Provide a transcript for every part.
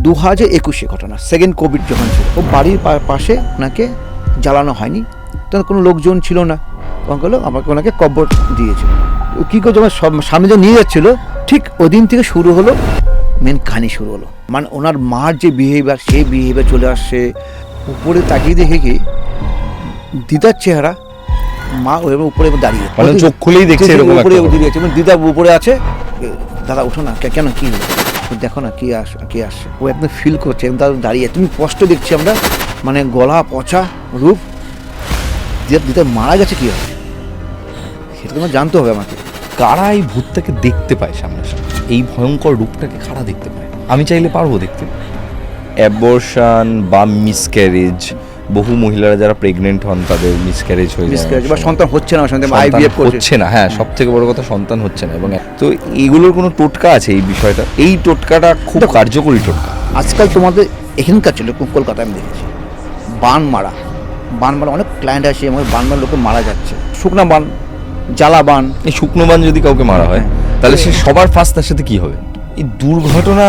2021 ঘটনা, second Covid যখন ছিল, ও বাড়ির পাশে ওনাকে জ্বালানো হয়নি, তখন কোনো লোকজন ছিল না, তখন হলো আমাকে ওনাকে কবর দিয়েছিল। কী করে যখন সামনে যখন নিয়ে যাচ্ছিলো, ঠিক ওই দিন থেকে শুরু হলো মেন কাহিনি শুরু হলো। মানে ওনার মার যে বিহেভিয়ার, সেই বিহেভিয়ার চলে আসছে। উপরে তাকিয়ে দেখে কি দিদার চেহারা, মা ওই উপরে দাঁড়িয়ে, চোখ খুলেই দেখছে উপরে দিয়েছে, দিদা উপরে আছে, দাদা ওঠো না, কেন কি হলো, দেখো না কি আসছে। ও একদম ফিল করছে, দাদা দাঁড়িয়ে, তুমি কষ্ট দেখছি আমরা, মানে গলা পচা রূপ, দিদা মারা গেছে কি হবে সেটা তোমার জানতে হবে আমাকে। কারা এই ভূতটাকে দেখতে পায় সামনাসামনি, এই ভয়ঙ্কর রূপটাকে কারা দেখতে পায়? আমি চাইলে পারবো দেখতে। অ্যাবর্শন বা মিসক্যারেজ, বহু মহিলারা যারা প্রেগনেন্ট হন তাদের মিসক্যারেজ হয়ে যায় বা সন্তান হচ্ছে না, আইভিএফ হচ্ছে না। হ্যাঁ, সব থেকে বড় কথা সন্তান হচ্ছে না। এবং তো এগুলোর কোনো টোটকা আছে এই বিষয়টা? এই টোটকাটা খুব কার্যকরী টোটকা। আজকাল তোমাদের এখানকার ছিল, কলকাতায় আমি দেখেছি বান মারা অনেক ক্লায়েন্ট আসে, আমার বান মারা লোক মারা যাচ্ছে, শুকনা বান, জ্বালা বান। এই শুকনো বান যদি কাউকে মারা হয় তাহলে সে সবার ফার্স্ট তার সাথে কি হবে? এই দুর্ঘটনা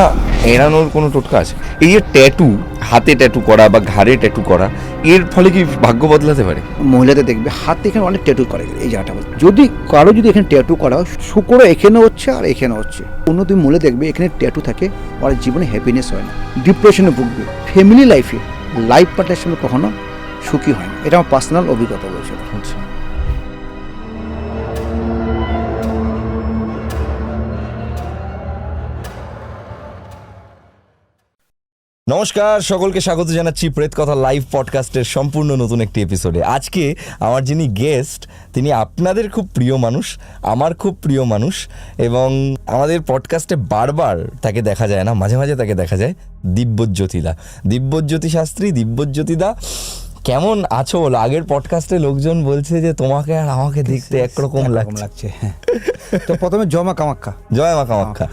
এড়ানোর কোনো টোটকা আছে? এই যে ট্যাটু, হাতে ট্যাটু করা বা ঘাড়ে ট্যাটু করা, এর ফলে কি ভাগ্য বদলাতে পারে? মহিলাদের দেখবে হাতে এখানে অনেক ট্যাটু করে, এই জায়গাটা যদি কারো যদি এখানে ট্যাটু করা হয়, শুক্র এখানে হচ্ছে আর এখানে হচ্ছে, অন্য তুমি মহিলা দেখবে এখানে ট্যাটু থাকে, ওর জীবনে হ্যাপিনেস হয় না, ডিপ্রেশনে ভুগবে, ফ্যামিলি লাইফ পার্টনারের সঙ্গে কখনো সুখী হয় না। এটা আমার পার্সোনাল অভিজ্ঞতা বলছে। নমস্কার, সকলকে স্বাগত জানাচ্ছি প্রেত কথা লাইভ পডকাস্টের সম্পূর্ণ নতুন একটি এপিসোডে। আজকে আমার যিনি গেস্ট, তিনি আপনাদের খুব প্রিয় মানুষ, আমার খুব প্রিয় মানুষ, এবং আমাদের পডকাস্টে বারবার তাকে দেখা যায় না, মাঝে মাঝে তাকে দেখা যায়, দিব্যজ্যোতি শাস্ত্রী। দিব্যজ্যোতিদা, কেমন আছো? আগের পডকাস্টে লোকজন বলছে যে তোমাকে আর আমাকে দেখতে একরকম লাগছে। তো প্রথমে জয় মা কামাখ্যা।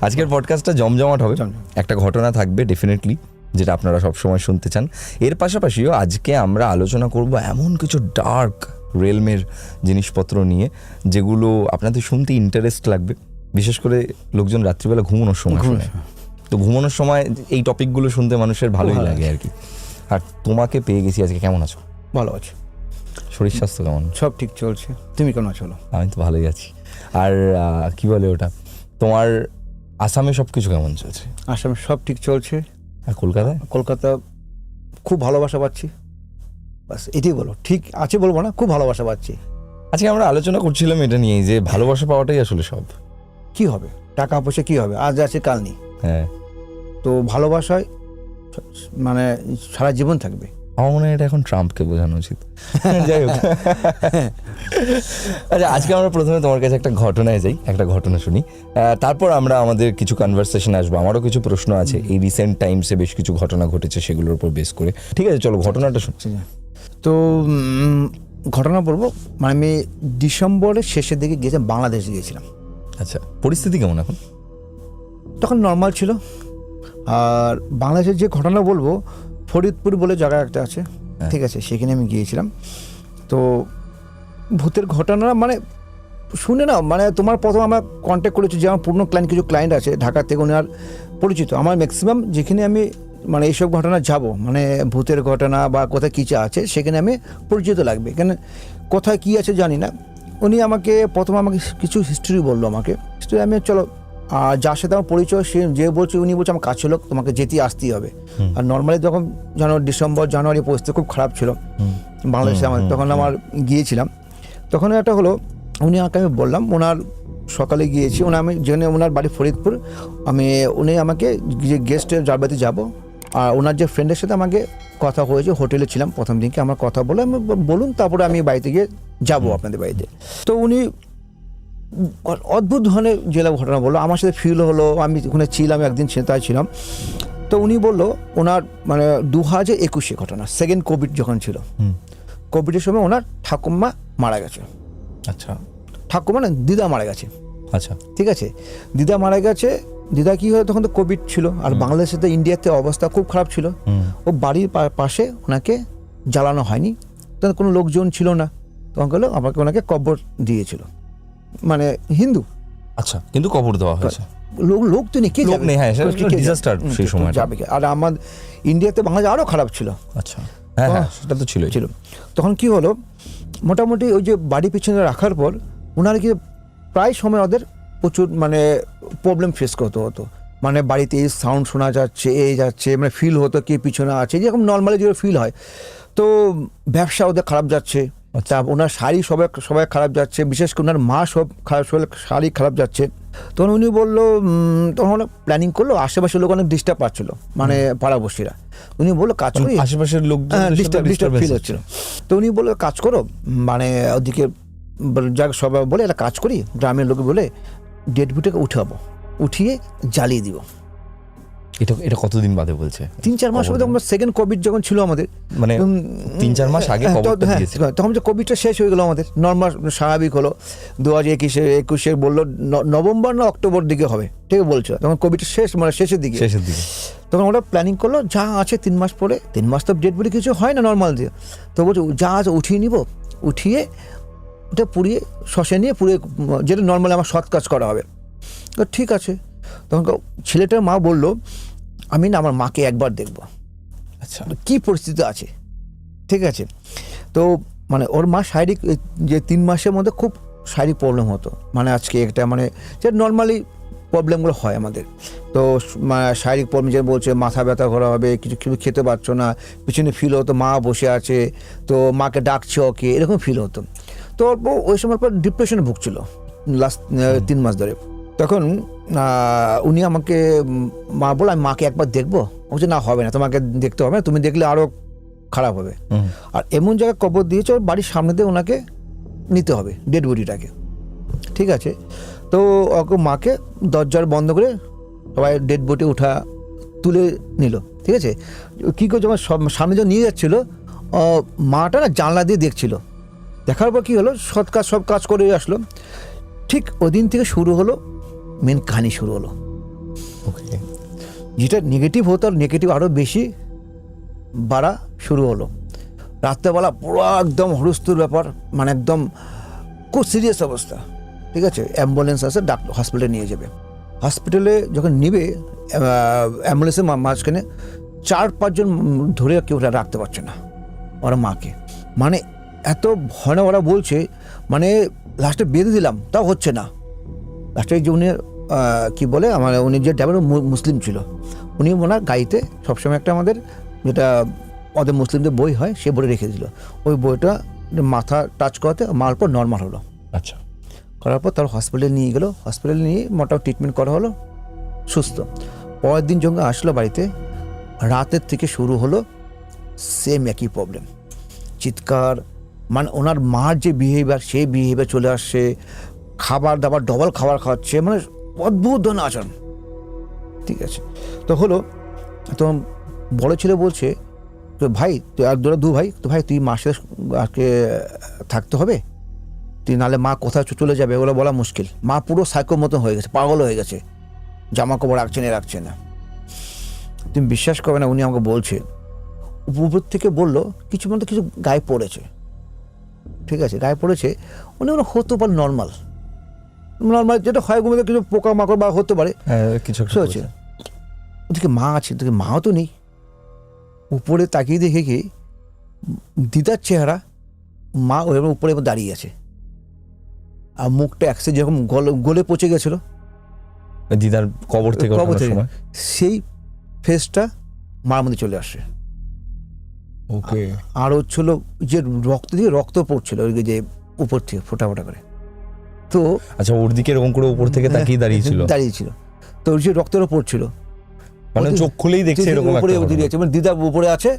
আজকের পডকাস্টটা জমজমাট হবে, একটা ঘটনা থাকবে ডেফিনেটলি, যেটা আপনারা সবসময় শুনতে চান। এর পাশাপাশিও আজকে আমরা আলোচনা করব এমন কিছু ডার্ক রেলমের জিনিসপত্র নিয়ে, যেগুলো আপনাদের শুনতে ইন্টারেস্ট লাগবে, বিশেষ করে লোকজন রাত্রিবেলা ঘুমানোর সময় শুনে। তো ঘুমানোর সময় এই টপিকগুলো শুনতে মানুষের ভালোই লাগে আর কি। আর তোমাকে পেয়ে গেছি আজকে, কেমন আছো? ভালো আছি। শরীর স্বাস্থ্য কেমন? সব ঠিক চলছে, তুমি কেমন আছো? আমি তো ভালোই আছি। আর কি বলে ওটা, তোমার আসামে সব কিছু কেমন চলছে? আসামে সব ঠিক চলছে। আর কলকাতা খুব ভালোবাসা পাচ্ছি, বাস এটাই বলো। ঠিক আছে বলবো না, খুব ভালোবাসা পাচ্ছি। আজকে আমরা আলোচনা করছিলাম এটা নিয়ে, যে ভালোবাসা পাওয়াটাই আসলে সব। কি হবে, টাকা পয়সা কি হবে, আজ আছে কাল নেই। হ্যাঁ, তো ভালোবাসায় মানে সারা জীবন থাকবে। আমার মনে হয় এটা এখন ট্রাম্পকে বোঝানো উচিত। যাই হোক, আচ্ছা, আজকে আমরা প্রথমে তোমার কাছে একটা ঘটনায় যাই, একটা ঘটনা শুনি, তারপর আমরা আমাদের কিছু কনভারসেশন আসবো। আমারও কিছু প্রশ্ন আছে, এই রিসেন্ট টাইমসে বেশ কিছু ঘটনা ঘটেছে, সেগুলোর উপর বেস করে। ঠিক আছে, চলো ঘটনাটা শুনছি। তো ঘটনা বলবো, মানে আমি ডিসেম্বরের শেষের দিকে গিয়েছিলাম, বাংলাদেশে গিয়েছিলাম। আচ্ছা, পরিস্থিতি কেমন এখন? তখন নর্মাল ছিল। আর বাংলাদেশের যে ঘটনা বলবো, ফরিদপুর বলে জায়গা একটা আছে, ঠিক আছে, সেখানে আমি গিয়েছিলাম। তো ভূতের ঘটনা মানে শুনে না, মানে তোমার প্রথম আমরা কন্ট্যাক্ট করেছি, যে আমার পুরনো কিছু ক্লায়েন্ট আছে ঢাকা থেকে, উনি আর পরিচিত। আমার ম্যাক্সিমাম যেখানে আমি মানে এইসব ঘটনা যাব, মানে ভূতের ঘটনা বা কোথায় কী আছে, সেখানে আমি পরিচিত লাগবে, কেন কোথায় কী আছে জানি না। উনি আমাকে কিছু হিস্ট্রি বললো, হিস্ট্রি আমি চলো, আর যার সাথে আমার পরিচয়, সে যে বলছে, উনি বলছে আমার কাছের লোক, তোমাকে যেতেই আসতেই হবে। আর নর্মালি যখন জানুয়ারি পরিস্থিতি খুব খারাপ ছিল বাংলাদেশে আমার, তখন আমার গিয়েছিলাম। তখন একটা হলো, উনি আমাকে আমি বললাম, ওনার সকালে গিয়েছি, আমি যেখানে ওনার বাড়ি ফরিদপুর, উনি আমাকে যে গেস্টের যার বাড়িতে যাবো, আর ওনার যে ফ্রেন্ডের সাথে আমাকে কথা হয়েছে, হোটেলে ছিলাম প্রথম দিনকে, আমার কথা বলে আমি বলুন, তারপরে আমি বাড়িতে গিয়ে যাবো আপনাদের বাড়িতে। তো উনি অদ্ভুত ধরনের জেলা ঘটনা বললো, আমার সাথে ফিল হলো, আমি ওখানে ছিলাম, একদিন তাই ছিলাম। তো উনি বললো ওনার মানে 2021 ঘটনা, সেকেন্ড কোভিড যখন ছিল, কোভিডের সময় ওনার ঠাকুমা মারা গেছে। আচ্ছা, ঠাকুমা না, দিদা মারা গেছে। আচ্ছা, ঠিক আছে, দিদা মারা গেছে। দিদা কি হয়, তখন তো কোভিড ছিল, আর বাংলাদেশে তো ইন্ডিয়াতে অবস্থা খুব খারাপ ছিল। ও বাড়ির পাশে ওনাকে জ্বালানো হয়নি, তখন কোনো লোকজন ছিল না, তখন গেলো আমাকে ওনাকে কবর দিয়েছিল, মানে হিন্দু আচ্ছা, কিন্তু কবর দেওয়া হয়েছে। লোক তো নেই, কে লোক যাবে? নেই, হ্যাঁ, সেটা কে যাবে? disaster সেই সময়টা। যাবে কে? আর আমার ইন্ডিয়াতে বাংলাদেশ আরও খারাপ ছিল। আচ্ছা, হ্যাঁ হ্যাঁ, সেটা তো ছিল। তখন কি হলো, মোটামুটি ওই যে বাড়ি পিছনে রাখার পর ওনারা কি প্রায় সময় ওদের প্রচুর মানে প্রবলেম ফেস করতে হতো। মানে বাড়িতে এই সাউন্ড শোনা যাচ্ছে, এই যাচ্ছে, মানে ফিল হতো কে পিছনে আছে, যেরকম নর্মালি যেগুলো ফিল হয়। তো ব্যবসা ওদের খারাপ যাচ্ছে, তা ওনার শাড়ি সবাই খারাপ যাচ্ছে, বিশেষ করে ওনার মা সব শাড়ি খারাপ যাচ্ছে। তখন উনি বললো, তখন ওরা প্ল্যানিং করলো, আশেপাশের লোক অনেক ডিস্টার্ব পাচ্ছিলো, মানে পাড়াবসীরা। উনি বললো কাজ করি, আশেপাশের লোক ডিস্টার্ব ফিল হচ্ছিল। তো উনি বললো কাজ করো, মানে ওদিকে যাক সবাই বলে একটা কাজ করি, গ্রামের লোক বলে ডেড বডিটাকে উঠিয়ে জ্বালিয়ে দিব। এটা কতদিন বাদে বলছে? 3-4 মাস মধ্যে আমরা সেকেন্ড কোভিড যখন ছিল আমাদের, মানে 3-4 মাস আগে কবরটা দিয়েছিল। তখন যে কোভিডটা শেষ হয়ে গেল আমাদের, নর্মাল স্বাভাবিক হলো 2021 বললো নভেম্বর না অক্টোবর দিকে হবে, ঠিক বলছো, তখন কোভিডটা শেষ, মানে শেষের দিকে। তখন ওরা প্ল্যানিং করলো যা আছে 3 মাস পরে, 3 মাস তো ডেড বডি কিছু হয় না নর্মাল দিয়ে, তো বলছে যা আছে উঠিয়ে নিব, উঠিয়ে ওটা পুড়িয়ে শ্মশানে নিয়ে পুড়িয়ে, যেটা নর্মালি আমার সৎ কাজ করা হবে। তো ঠিক আছে। তখন ছেলেটার মা বললো আমি না আমার মাকে একবার দেখবো, আচ্ছা কি পরিস্থিতি আছে, ঠিক আছে। তো মানে ওর মা শারীরিক যে 3 মাসের মধ্যে খুব শারীরিক প্রবলেম হতো, মানে আজকে একটা মানে যে নর্মালি প্রবলেমগুলো হয় আমাদের। তো শারীরিক প্রবলেম যে বলছে মাথা ব্যথা করা হবে, কিছু খেতে পারছো না, পিছনে ফিল হতো মা বসে আছে, তো মাকে ডাকছে ওকে, এরকম ফিল হতো। তো ওই সময় পর ডিপ্রেশনে ভুগছিল লাস্ট 3 মাস ধরে। তখন উনি আমাকে মা বলে আমি মাকে একবার দেখবো, বলছে না হবে না, তোমাকে দেখতে হবে না, তুমি দেখলে আরও খারাপ হবে। আর এমন জায়গায় কবর দিয়েছে ওর বাড়ির সামনে দিয়ে ওনাকে নিতে হবে ডেড বডিটাকে, ঠিক আছে। তো ওকে মাকে দরজার বন্ধ করে সবাই ডেড বডি তুলে নিল, ঠিক আছে। কী করে যখন সামনে যখন নিয়ে যাচ্ছিলো, মাটা না জানলা দিয়ে দেখছিল, দেখার পর কী হলো, সব কাজ করে আসলো। ঠিক ওই দিন থেকে শুরু হলো মেন কাহিনী শুরু হলো। যেটা নেগেটিভ হতো আর নেগেটিভ আরও বেশি বাড়া শুরু হলো। রাত্রেবেলা পুরো একদম হুড়স্থুর ব্যাপার, মানে একদম খুব সিরিয়াস অবস্থা, ঠিক আছে। অ্যাম্বুলেন্স আছে, হসপিটালে নিয়ে যাবে। হসপিটালে যখন নিবে, অ্যাম্বুলেন্সের মাঝখানে 4-5 জন ধরে কেউ রাখতে পারছে না ওরা মাকে, মানে এত ভয়। ওরা বলছে মানে লাস্টে বেঁধে দিলাম তাও হচ্ছে না। লাস্টে যে উনি কী বলে, আমার উনি যে ড্রাইভার মুসলিম ছিল, উনি ওনার গাড়িতে সবসময় একটা আমাদের যেটা ওদের মুসলিমদের বই হয় সে বই রেখে দিল। ওই বইটা মাথা টাচ করাতে মার পর নর্মাল হলো। আচ্ছা, করার পর তার হসপিটালে নিয়ে গেলো, হসপিটালে নিয়ে মোটামুটি ট্রিটমেন্ট করা হলো, সুস্থ। পরের দিন যখন আসলো বাড়িতে, রাতের থেকে শুরু হলো সেম একই প্রবলেম, চিৎকার, মানে ওনার মার যে বিহেভিয়ার সেই বিহেভিয়ার চলে আসছে, খাবার দাবার ডবল খাবার খাওয়াচ্ছে, মানে অদ্ভুত ধরনের আচরণ, ঠিক আছে। তো হলো, তো বড় ছেলে বলছে তো ভাই তুই আর দু ভাই, তো ভাই তুই মার সাথে আজকে থাকতে হবে, তুই নাহলে মা কোথায় চলে যাবে, ওগুলো বলা মুশকিল। মা পুরো সাইকোর মতন হয়ে গেছে, পাগল হয়ে গেছে, জামা কাপড় রাখছে না। তুমি বিশ্বাস করবে না, উনি আমাকে বলছে উপর থেকে বললো কিছু মতো কিছু গায়ে পড়েছে, ঠিক আছে, গায়ে পড়েছে। উনি হতে পারে নর্মাল যেটা হয়, ঘুমে কিছু পোকা মাকড় বা হতে পারে কিছু হচ্ছে। ওদিকে মা আছে, ওদিকে মাও তো নেই। উপরে তাকিয়ে দেখে কি দিদার চেহারা, মা ওই উপরে দাঁড়িয়ে আছে, আর মুখটা একসে যেরকম গলে পচে গেছিল দিদার কবর থেকে সেই ফেসটা মার মধ্যে চলে আসছে। ওকে। আর হচ্ছিল যে রক্ত পড়ছিল ওই যে উপর থেকে ফোটা করে। তো আচ্ছা, ওর দিকে এরকম করে উপর থেকে তাকিয়ে দাঁড়িয়েছিল, তো ওই যে রক্তেরও পড়ছিল, মানে চোখ খুলেই দেখছে এরকম উপরে মানে দিদা উপরে আছে,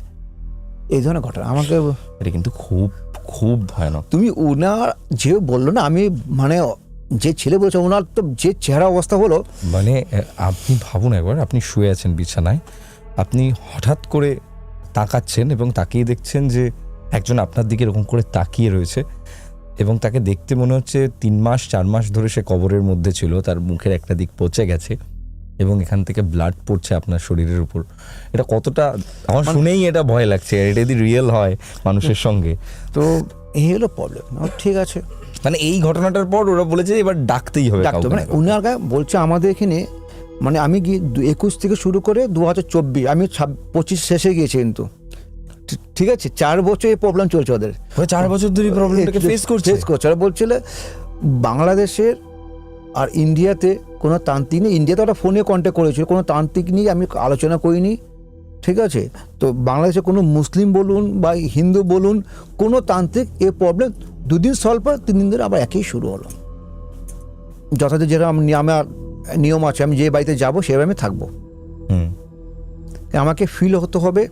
এই ধরনের ঘটনা। আমাকে এটা কিন্তু খুব খুব ভয়ানক। তুমি ওনার যে বললো না, আমি মানে যে ছেলে বলছে ওনার তো যে চেহারা অবস্থা হলো, মানে আপনি ভাবুন একবার, আপনি শুয়ে আছেন বিছানায়, আপনি হঠাৎ করে তাকাচ্ছেন এবং তাকিয়ে দেখছেন যে একজন আপনার দিকে এরকম করে তাকিয়ে রয়েছে, এবং তাকে দেখতে মনে হচ্ছে 3-4 মাস ধরে সে কবরের মধ্যে ছিল, তার মুখের একটা দিক পচে গেছে এবং এখান থেকে ব্লাড পড়ছে আপনার শরীরের উপর। এটা কতটা, আমার শুনেই এটা ভয় লাগছে, এটা যদি রিয়েল হয় মানুষের সঙ্গে। তো এই হলো প্রবলেম। ঠিক আছে, মানে এই ঘটনাটার পর ওরা বলেছে এবার ডাকতেই হবে ডাক্তার কাউকে মানে না কাউকে। উনারা বলছে আমাদের এখানে, মানে আমি গিয়ে 21 থেকে শুরু করে 2024, আমি 25 শেষে গিয়েছি কিন্তু, ঠিক আছে, 4 বছর এই প্রবলেম চলছে ওদের। ওরা 4 বছর ধরে প্রবলেমটাকে ফেস করছে। ওরা বলছিল বাংলাদেশের আর ইন্ডিয়াতে কোনো তান্ত্রিক নেই। ইন্ডিয়াতে ওরা ফোনে কন্ট্যাক্ট করেছিল, কোনো তান্ত্রিক নেই, আমি আলোচনা করিনি, ঠিক আছে। তো বাংলাদেশে কোনো মুসলিম বলুন বা হিন্দু বলুন, কোনো তান্ত্রিক এই প্রবলেম 2 দিন সলভ পর 3 দিন ধরে আবার একই শুরু হলো। যথাযথ যেরকম আমার নিয়ম আছে, আমি যে বাড়িতে যাবো সেভাবে আমি থাকবো। আমাকে ফিল হতে হবে।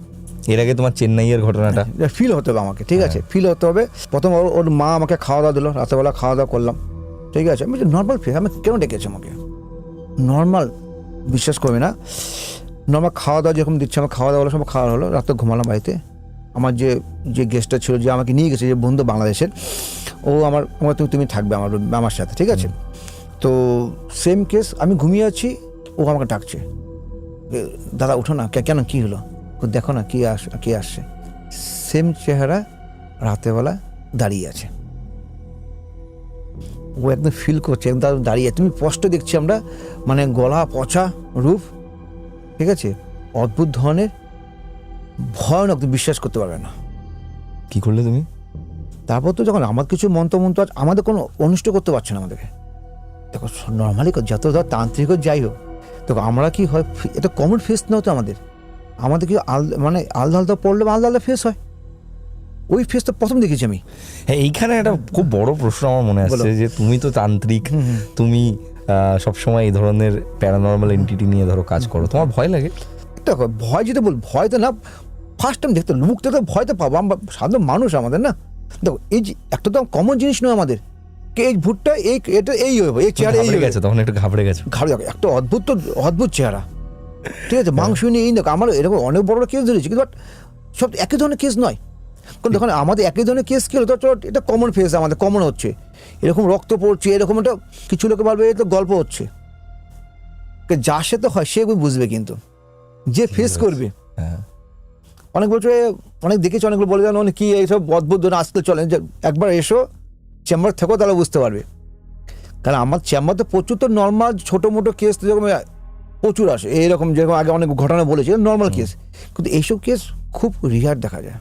এর আগে তোমার চেন্নাইয়ের ঘটনাটা, ফিল হতে হবে আমাকে, ঠিক আছে, ফিল হতে হবে। প্রথম ওর মা আমাকে খাওয়া দাওয়া দিল, রাতেরবেলা খাওয়া দাওয়া করলাম, ঠিক আছে। আমি নর্মাল ফিল, আমি কেন ডেকেছে আমাকে নর্মাল, বিশ্বাস করবে না, নর্মাল খাওয়া দাওয়া যেরকম দিচ্ছে, আমার খাওয়া দাওয়া সব খাওয়া হলো, রাতে ঘুমালাম বাড়িতে। আমার যে গেস্টটা ছিল, যে আমাকে নিয়ে গেছে, যে বন্ধু বাংলাদেশের, ও আমার তুমি থাকবে আমার সাথে, ঠিক আছে। তো সেম কেস, আমি ঘুমিয়ে আছি, ও আমাকে ডাকছে, দাদা উঠো না, কেন কী হলো, দেখো না কে আসছে। সেম চেহারা, রাতেরবেলা দাঁড়িয়ে আছে, ও একদম ফিল করছে, একদম দাঁড়িয়ে, তুমি স্পষ্ট দেখছি আমরা, মানে গলা পচা রূপ, ঠিক আছে, অদ্ভুত ধরনের, ভয়ানক, বিশ্বাস করতে পারবে না। কি করলে তুমি? তারপর তো যখন আমার কিছু মন্ত্র আমাদের কোনো অনুষ্ঠ করতে পারছে না আমাদেরকে। দেখো নর্মালি যত তান্ত্রিক যাই হোক, তো আমরা কি হয়, এটা কমন ফেস নয় তো আমাদের কি মানে আলাদা আলাদা পড়লে আলাদা আলাদা ফেস হয়। ওই ফেস তো প্রথম দেখেছি আমি। হ্যাঁ, এইখানে একটা খুব বড় প্রশ্ন আমার মনে আসছে, যে তুমি তো তান্ত্রিক, তুমি সবসময় এই ধরনের প্যারানর্মাল এন্টিটি নিয়ে ধরো কাজ করো, তোমার ভয় লাগে? দেখো ভয় যেটা ভয় তো না, ফার্স্ট টাইম দেখতে মুখ দেখতে ভয় তো পাবো, আমরা সাধারণ মানুষ আমাদের না। দেখো এই যে একটা তো কমন জিনিস নয় আমাদের, এই ভুটটা এটা এই হবে, এই চেহারা এই গেছে, তখন একটু ঘাবড়ে গেছে। একটা অদ্ভুত চেহারা, ঠিক আছে, মাংস নিয়ে এই দেখো, আমার এরকম অনেক বড় বড় কেস ধরেছি, কিন্তু সব একই ধরনের কেস নয়। কারণ দেখুন আমাদের একই ধরনের কেস কি হলো, তো এটা কমন ফেস, আমাদের কমন হচ্ছে, এরকম রক্ত পড়ছে, এরকম একটা কিছু লোকে বলবে এটা গল্প হচ্ছে, যার সাথে হয় সে বুঝবে, কিন্তু যে ফেস করবে। অনেক বলছে, অনেক দেখেছি, অনেকগুলো বলে জানো কি এইসব অদ্ভুত ধরনের আসতে চলে, যে একবার এসো চেম্বার থেকেও তাহলে বুঝতে পারবে। কারণ আমার চেম্বারে প্রচুর তো নর্মাল ছোটো মোটো কেস যেরকম প্রচুর আসে, এইরকম যেরকম আগে অনেক ঘটনা বলেছি, নর্মাল কেস, কিন্তু এইসব কেস খুব রিয়ার দেখা যায়।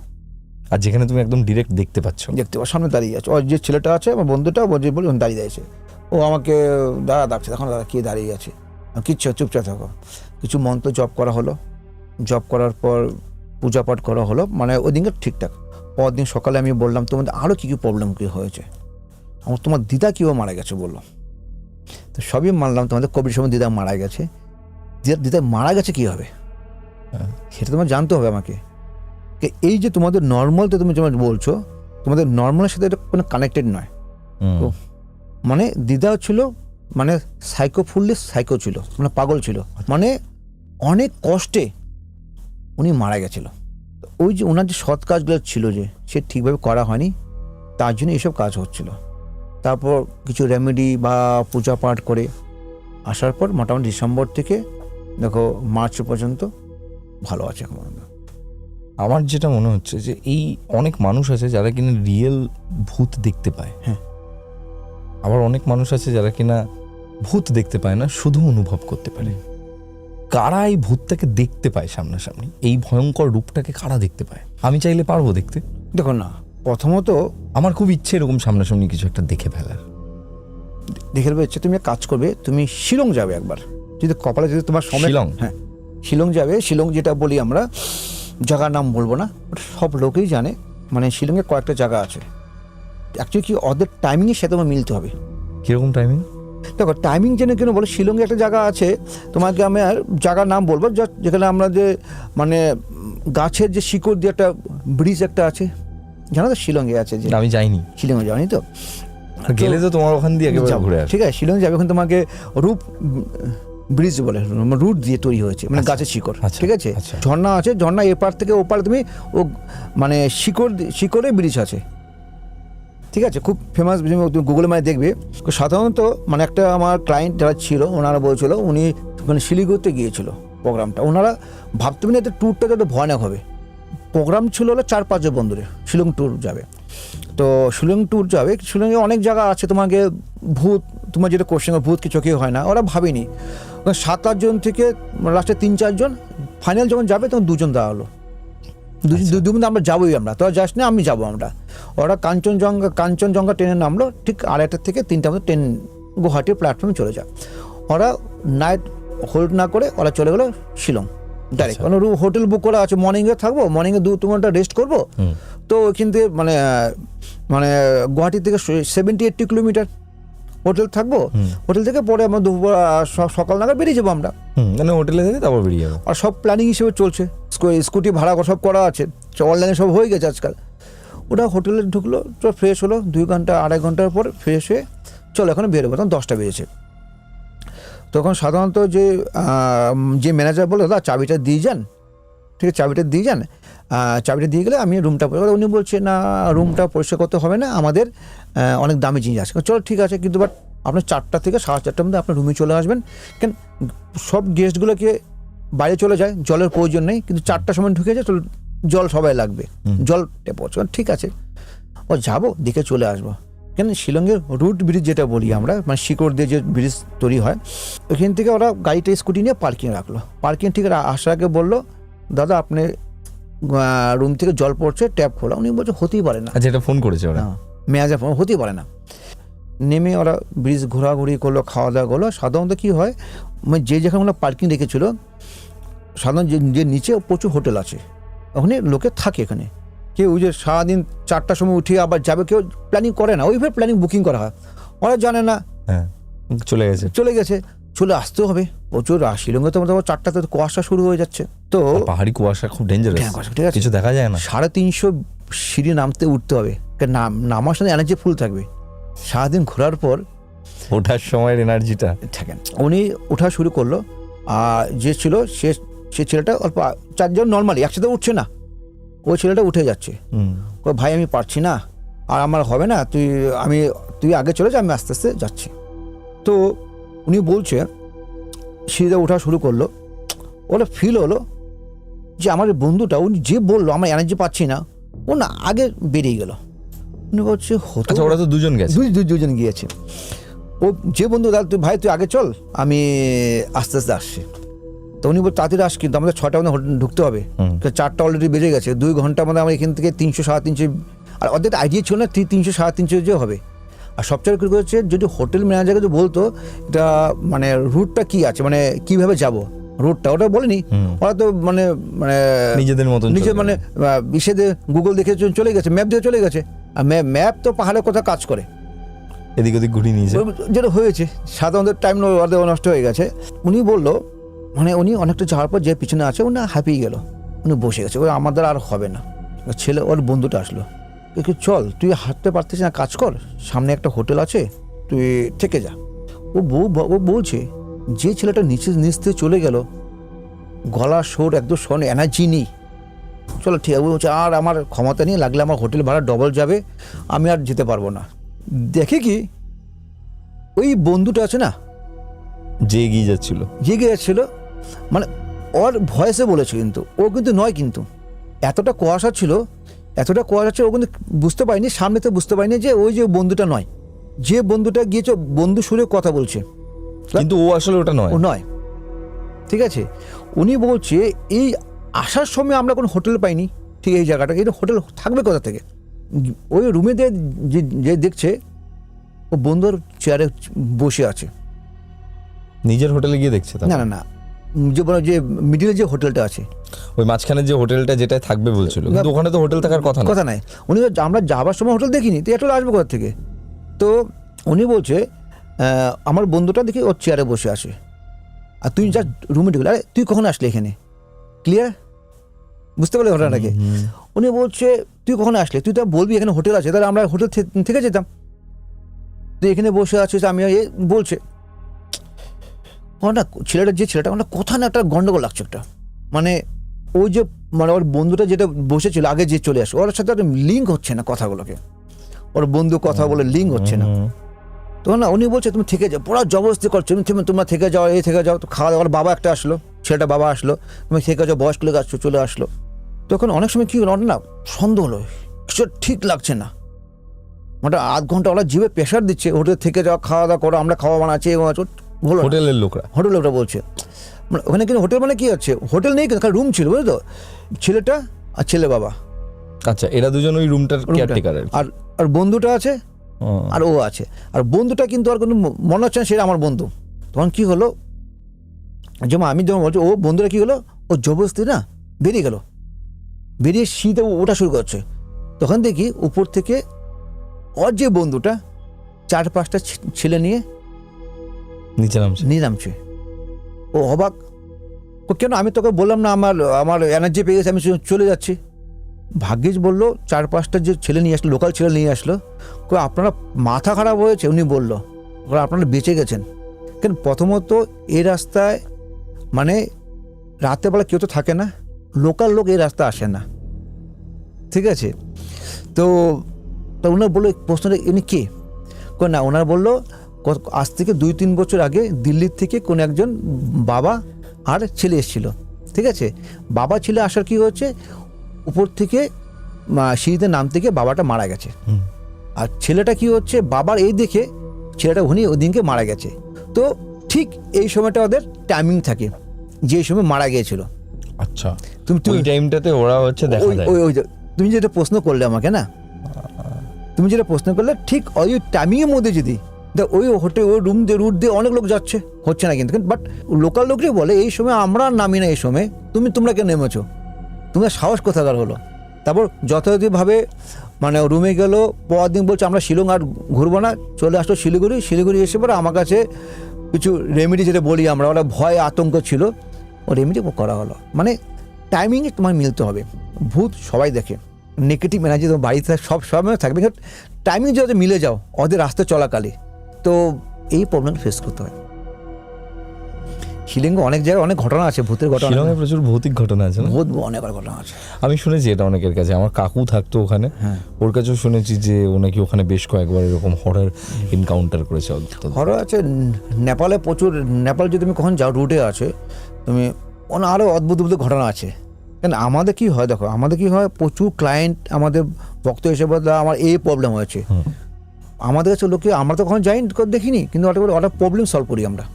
আর যেখানে তুমি একদম ডিরেক্ট দেখতে পাচ্ছ, সামনে দাঁড়িয়ে আছে, ওর যে ছেলেটা আছে আমার বন্ধুটা, বলে দাঁড়িয়ে আছে, ও আমাকে দাঁড়া ডাকছে, তখন দাঁড়া কে দাঁড়িয়ে আছে, কিচ্ছু চুপচাপ থাকো। কিছু মন্ত্র জপ করা হলো, জপ করার পর পূজা পাঠ করা হলো, মানে ওই দিনকে ঠিকঠাক। পরদিন সকালে আমি বললাম তোমাদের আরও কী কী প্রবলেম কী হয়েছে, তোমার দিদা কীভাবে মারা গেছে বললো, তো সবই মানলাম, তোমাদের কোভিড সময় দিদা মারা গেছে, দিদা মারা গেছে কীভাবে সেটা তোমার জানতে হবে আমাকে। এই যে তোমাদের নর্মাল তো তুমি যেমন বলছো, তোমাদের নর্মালের সাথে এটা কোনো কানেক্টেড নয়। মানে দিদা ছিল মানে সাইকো ছিল, মানে পাগল ছিল, মানে অনেক কষ্টে উনি মারা গেছিল। ওই যে ওনার যে সৎ কাজগুলো ছিল, যে সে ঠিকভাবে করা হয়নি, তার জন্য এইসব কাজ হচ্ছিল। তারপর কিছু রেমেডি বা পূজা পাঠ করে আসার পর মোটামুটি ডিসেম্বর থেকে দেখো মার্চ পর্যন্ত ভালো আছে এখন। আমার যেটা মনে হচ্ছে যে এই অনেক মানুষ আছে যারা কিনা রিয়েল ভূত দেখতে পায়, হ্যাঁ, আবার অনেক মানুষ আছে যারা কিনা ভূত দেখতে পায় না, শুধু অনুভব করতে পারে। কারা এই ভূতটাকে দেখতে পায় সামনাসামনি, এই ভয়ঙ্কর রূপটাকে কারা দেখতে পায়? আমি চাইলে পারবো দেখতে। দেখো না, প্রথমত আমার খুব ইচ্ছে এরকম সামনাসামনি কিছু একটা দেখে ফেলার। দেখে ফেলবে ইচ্ছে, তুমি কাজ করবে, তুমি শিলং যাবে একবার, যদি কপালে যদি তোমার সময়, হ্যাঁ শিলং যাবে। শিলং যেটা বলি আমরা, জায়গার নাম বলবো না, সব লোকেই জানে, মানে শিলংয়ে কয়েকটা জায়গা আছে। অ্যাকচুয়ালি কি ওদের টাইমিংয়ের সাথে তোমার মিলতে হবে। কীরকম টাইমিং? দেখো টাইমিং জেনে কেন বলো, শিলংয়ে একটা জায়গা আছে, তোমাকে আমি আর জায়গার নাম বলবো, যেখানে আমরা যে মানে গাছের যে শিকড় দিয়ে একটা ব্রিজ একটা আছে, জানো তো শিলংয়ে আছে, যে আমি যাইনি, শিলংয়ে যাওনি তো, গেলে তো তোমার ওখান দিয়ে ঘুরে আসবে। ঠিক আছে, শিলং যাবে, ওখানে তোমাকে রূপ ব্রিজ বলে, রুট দিয়ে তৈরি হয়েছে, মানে গাছের শিকড়, ঠিক আছে, ঝর্ণা আছে, ঝর্ণা এপার থেকে ওপার তুমি ও মানে শিকড়ে ব্রিজ আছে, ঠিক আছে, খুব ফেমাস, তুমি গুগলে মানে দেখবে। সাধারণত মানে একটা আমার ক্লায়েন্ট যারা ছিল, ওনারা বলছিল উনি মানে শিলিগুড়িতে গিয়েছিল প্রোগ্রামটা, ওনারা ভাবতে পারেন এতে ট্যুরটা যাতে ভয়ানক হবে। প্রোগ্রাম ছিল হলো 4-5 বন্ধুরে শিলং ট্যুর যাবে, তো শিলং ট্যুর যাবে, শিলংয়ে অনেক জায়গা আছে, তোমাকে ভূত, তোমার যেটা কোশ্চেন ভূত কি চোখে হয় না, ওরা ভাবেনি 7-8 জন থেকে লাস্টে 3-4 জন, ফাইনাল যখন যাবে তখন 2 জন দেওয়া হলো, দুদিন আমরা যাবোই, আমরা তোরা যাস না, আমি যাবো আমরা। ওরা কাঞ্চনজঙ্ঘা ট্রেনে নামলো, ঠিক 2:30 থেকে 3টার মধ্যে ট্রেন গুয়াহাটির প্ল্যাটফর্মে চলে যায়। ওরা নাইট হোল্ড না করে ওরা চলে গেলো শিলং ডাইরেক্ট, কারণ হোটেল বুক করা আছে, মর্নিংয়ে থাকবো, মর্নিংয়ে 2 ঘন্টা রেস্ট করবো। তো ওইখান থেকে মানে গুয়াহাটি থেকে 70-80 কিলোমিটার হোটেল থাকবো, হোটেল থেকে পরে আমরা দুপুর সকাল নাগাদ বেরিয়ে যাবো আমরা, মানে হোটেলে থেকে তারপর বেরিয়ে যাবো। আর সব প্ল্যানিং হিসেবে চলছে, স্কুটি ভাড়া সব করা আছে, অনলাইনে সব হয়ে গেছে আজকাল। ওটা হোটেলে ঢুকলো, তো ফ্রেশ হলো, 2 ঘন্টা 2.5 ঘন্টার পর ফ্রেশ হয়ে চলো এখন বেরোবো, তখন 10টা বেজেছে। তখন সাধারণত যে ম্যানেজার বলে দাদা চাবিটা দিয়ে যান, ঠিক আছে চাবিটা দিয়ে যান, চাবিটা দিয়ে গেলে আমি রুমটা, উনি বলছে না রুমটা পরিষ্কার করতে হবে না, আমাদের অনেক দামি জিনিস আছে। চলো ঠিক আছে, কিন্তু বাট আপনার 4টা থেকে 4:30টার মধ্যে আপনার রুমে চলে আসবেন, কেন সব গেস্টগুলোকে বাইরে চলে যায়, জলের প্রয়োজন নেই, কিন্তু 4টার সময় ঢুকে যায়, জল সবাই লাগবে, জল পৌঁছে, ঠিক আছে ও যাবো দেখে চলে আসবো। কেন শিলংয়ের রুট ব্রিজ যেটা বলি আমরা, মানে শিকড় দিয়ে যে ব্রিজ তৈরি হয়, ওইখান থেকে ওরা গাড়িটা স্কুটি নিয়ে পার্কিং রাখলো, পার্কিং ঠিক আসার আগে বললো দাদা আপনি রুম থেকে জল পড়ছে, ট্যাপ খোলা। উনি বলছে হতেই পারে না, আচ্ছা এটা ফোন করেছে ওরা, মেয়াজা ফোন, হতেই পারে না। নেমে ওরা ব্রিজ ঘোরাঘুরি করলো, খাওয়া দাওয়া করলো। সাধারণত কী হয়, মানে যে যেখানে ওরা পার্কিং রেখেছিল, সাধারণত যে নিচে প্রচুর হোটেল আছে, ওখানে লোকে থাকে, এখানে কেউ যে সারাদিন 4টার সময় উঠে আবার যাবে কেউ প্ল্যানিং করে না, ওইভাবে প্ল্যানিং বুকিং করা হয়, ওরা জানে না, হ্যাঁ চলে গেছে, চলে আসতে হবে প্রচুর। শিলংয়ে তো 4টাতে কুয়াশা শুরু হয়ে যাচ্ছে, তো পাহাড়ি কুয়াশা খুব ডেঞ্জারাস, ঠিক আছে কিছু দেখা যায় না, 350 সিঁড়ি নামতে উঠতে হবে, নামার সময় এনার্জি ফুল থাকবে, সারাদিন ঘোরার পর ওঠার সময়ের এনার্জিটা থাকেন। উনি ওঠা শুরু করলো, আর যে ছিল সে ছেলেটা অল্প 4 জন নর্মালি একসাথে উঠছে না, ওই ছেলেটা উঠে যাচ্ছে, ভাই আমি পারছি না, আর আমার হবে না, তুই আগে চলে যা, আমি আস্তে আস্তে যাচ্ছি। তো উনি বলছে সিঁড়িতে ওঠা শুরু করলো, ওটা ফিল হলো যে আমার বন্ধুটা, উনি যে বললো আমার এনার্জি পাচ্ছি না, ও না আগে বেরিয়ে গেল। উনি বলছে আচ্ছা ওরা তো 2 জন গেছে, দুজন গিয়েছে। ও যে বন্ধু দাদা তুই আগে চল, আমি আস্তে আস্তে আসছি। তো উনি বল তাড়াতাড়ি আস, কিন্তু আমাদের 6টার মধ্যে হোটেল ঢুকতে হবে, 4টা অলরেডি বেজে গেছে, 2 ঘন্টার মধ্যে আমরা এখান থেকে 300-350, আর ওদের আইডিয়া ছিল না 300-350 যে হবে। আর সবচেয়ে কী করেছে, যদি হোটেল ম্যানেজারকে যদি বলতো এটা মানে রুটটা কি আছে, মানে কিভাবে যাব রুটটা, ওটা বলেনি, ওরা তো মানে নিজেদের মতো মানে বিষয়ে গুগল দেখে চলে গেছে, ম্যাপ দিয়ে চলে গেছে, আর ম্যাপ তো পাহাড়ের কথা কাজ করে, এদিক ওদিক ঘুরিয়ে নিয়েছে, যেটা হয়েছে সাধারণত টাইম নষ্ট হয়ে গেছে। উনি বললো মানে উনি অনেকটা যাওয়ার পর যে পিছনে আছে উনি হাঁপিয়ে গেল, উনি বসে গেছে, ওই আমাদের আর হবে না। ছেলে ওর বন্ধুটা আসলো, চল তুই হাঁটতে পারতিস না, কাজ কর, সামনে একটা হোটেল আছে তুই থেকে যা। ও বলছে যে ছেলেটা নিচ থেকে চলে গেল, গলা সোর একদম শোন, এনার্জি নেই, চলো ঠিক আছে, বলছে আর আমার ক্ষমতা নেই, লাগলে আমার হোটেল ভাড়া ডবল যাবে, আমি আর যেতে পারবো না। দেখে কি ওই বন্ধুটা আছে না, জেগে যাচ্ছিল, মানে ওর ভয়েসে বলেছে, কিন্তু ও কিন্তু নয়, কিন্তু এতটা কুয়াশা ছিল, ও কিন্তু বুঝতে পারিনি, সামনে তো বুঝতে পারিনি যে ওই যে বন্ধুটা নয়, যে বন্ধুটা গিয়েছে বন্ধু সুরে কথা বলছে, কিন্তু ও আসলে ওটা নয়, ও নয়, ঠিক আছে। উনি বলছে এই আসার সময় আমরা কোনো হোটেল পাইনি, ঠিক এই জায়গাটা, এই হোটেল থাকবে কোথা থেকে। ওই রুমে যে দেখছে ও বন্ধুর চেয়ারে বসে আছে, নিজের হোটেলে গিয়ে দেখছে, না যে মিডিলে যে হোটেলটা আছে, ওই মাঝখানে যে হোটেলটা যেটা থাকবে বলছিল, কিন্তু ওখানে তো হোটেল থাকার কথা নাই। উনি আমরা যাবার সময় হোটেল দেখিনি, তো এটা আসবে কোথা থেকে। তো উনি বলছে আমার বন্ধুটা দেখি ওর চেয়ারে বসে আছে, আর তুই যা রুমে ঢুকলে, আরে তুই কখন আসলি এখানে, ক্লিয়ার বুঝতে পারলি ঘটনাটাকে। উনি বলছে তুই কখন আসলি, তুই তো বলবি এখানে হোটেল আছে, তাহলে আমরা হোটেল থেকে যেতাম, তুই এখানে বসে আছিস, আমি বলছে যে ছেলেটা মানে কোথাও না একটা গন্ডগোল লাগছে একটা, মানে ওই যে মানে ওর বন্ধুটা যেটা বসেছিল আগে যে চলে আসে, ওর সাথে একটা লিঙ্ক হচ্ছে না কথাগুলোকে, ওর বন্ধু কথা বলে লিঙ্ক হচ্ছে না। তখন না উনি বলছে তুমি থেকে যাও, পুরো জবরদস্তি করছো, তোমরা থেকে যাও, থেকে যাও। তো খাওয়া দাওয়ার বাবা একটা আসলো, ছেলেটা বাবা আসলো, তুমি থেকে যাও, বয়স্ক লোক আসছো, চলে আসলো। তখন অনেক সময় কি হলো না সন্দেহ হলো, কিছু ঠিক লাগছে না, মানে আধ ঘন্টা ওরা জিভে প্রেশার দিচ্ছে, হোটেল থেকে যাওয়া, খাওয়া দাওয়া করো, আমরা খাওয়া বানাচ্ছি, হলো না। হোটেলের লোকরা বলছে মানে ওখানে কিন্তু হোটেল মানে কি হচ্ছে, হোটেল নেই কিন্তু রুম ছিল, বুঝলি তো, ছেলেটা আর ছেলে বাবা। আচ্ছা, এরা দুজন ওই রুমটার কেয়ারটেকার। আর আর বন্ধুটা আছে আর ও আছে। আর বন্ধুটা কিন্তু আর কোনো মনে হচ্ছে না সেটা আমার বন্ধু। তখন কি হলো, যেমন আমি যেমন বলছি, ও বন্ধুরা কি হলো, ও জবরদস্তি না বেরিয়ে গেল, বেরিয়ে শীতে ওটা শুরু করছে। তখন দেখি উপর থেকে ওর যে বন্ধুটা 4-5টা ছেলে নিয়ে নিচে নামছে। ও অবাক, ও কেন, আমি তোকে বললাম না আমার এনার্জি পেয়ে গেছে, আমি চলে যাচ্ছি। ভাগ্যিস বললো 4-5টা যে ছেলে নিয়ে আসলো, লোকাল ছেলে নিয়ে আসলো, আপনারা মাথা খারাপ হয়েছে, উনি বললো আপনারা বেঁচে গেছেন। কেন প্রথমত এই রাস্তায় মানে রাত্রেবেলা কেউ তো থাকে না, লোকাল লোক এই রাস্তা আসে না, ঠিক আছে। তো ওনার বললো প্রশ্নটা ইনি কে, না ওনার বললো আজ থেকে 2-3 বছর আগে দিল্লির থেকে কোন একজন বাবা আর ছেলে এসেছিল, ঠিক আছে। বাবা ছেলে আসার কি হচ্ছে, উপর থেকে সিঁড়িতে নাম থেকে বাবাটা মারা গেছে, আর ছেলেটা কি হচ্ছে, বাবার এই দেখে ছেলেটা ওই দিনকে মারা গেছে। তো ঠিক এই সময়টা ওদের টাইমিং থাকে, যে সময় মারা গিয়েছিল। আচ্ছা, তুমি টাইমটাতে ওরা হচ্ছে দেখা যায়। তুমি যেটা প্রশ্ন করলে আমাকে না, তুমি যেটা প্রশ্ন করলে ঠিক ওই টাইমিংয়ের মধ্যে যদি ওই হোটেল ওই রুট দিয়ে অনেক লোক যাচ্ছে, হচ্ছে না কিন্তু, বাট লোকাল লোকই বলে এই সময় আমরা নামি না, এই সময় তোমরা কেন নেমেছো, তোমার সাহস কোথাকার হলো। তারপর যথাযথভাবে মানে রুমে গেল, পরের দিন বলছে আমরা শিলং আর ঘুরবো না, চলে আসলো শিলিগুড়ি এসে পরে আমার কাছে কিছু রেমেডি যেটা বলি আমরা, ওরা ভয় আতঙ্ক ছিল, ও রেমেডি করা হলো। মানে টাইমিংয়ে তোমার মিলতে হবে। ভূত সবাই দেখে, নেগেটিভ এনার্জি তোমার বাড়িতে সব সময় থাকবে, টাইমিং যদি মিলে যাও ওদের রাস্তা চলাকালে, তো এই প্রবলেম ফেস করতে হয়। শিলিংয়ে অনেক জায়গায় অনেক ঘটনা আছে, ভূতের ঘটনা, শিলংয়ে প্রচুর ভৌতিক ঘটনা আছে, ভূত অনেক ঘটনা আছে। আমি শুনেছি এটা অনেকের কাছে, আমার কাকু থাকতো ওখানে, ওর কাছেও শুনেছি যে ও নাকি ওখানে বেশ কয়েকবার এরকম হরর এনকাউন্টার করেছে। হরর আছে নেপালে প্রচুর, নেপাল যদি তুমি কখন যাও রুটে আছে তুমি, আরও অদ্ভুত ঘটনা আছে। কেন আমাদের কি হয়, দেখো আমাদের কি হয়, প্রচুর ক্লায়েন্ট আমাদের ভক্ত হিসেবে আমার এই প্রবলেম হয়েছে, আমাদের কাছে লোকে, আমরা তো কখন যাই দেখিনি, কিন্তু ওটা প্রবলেম সলভ করি আমরা।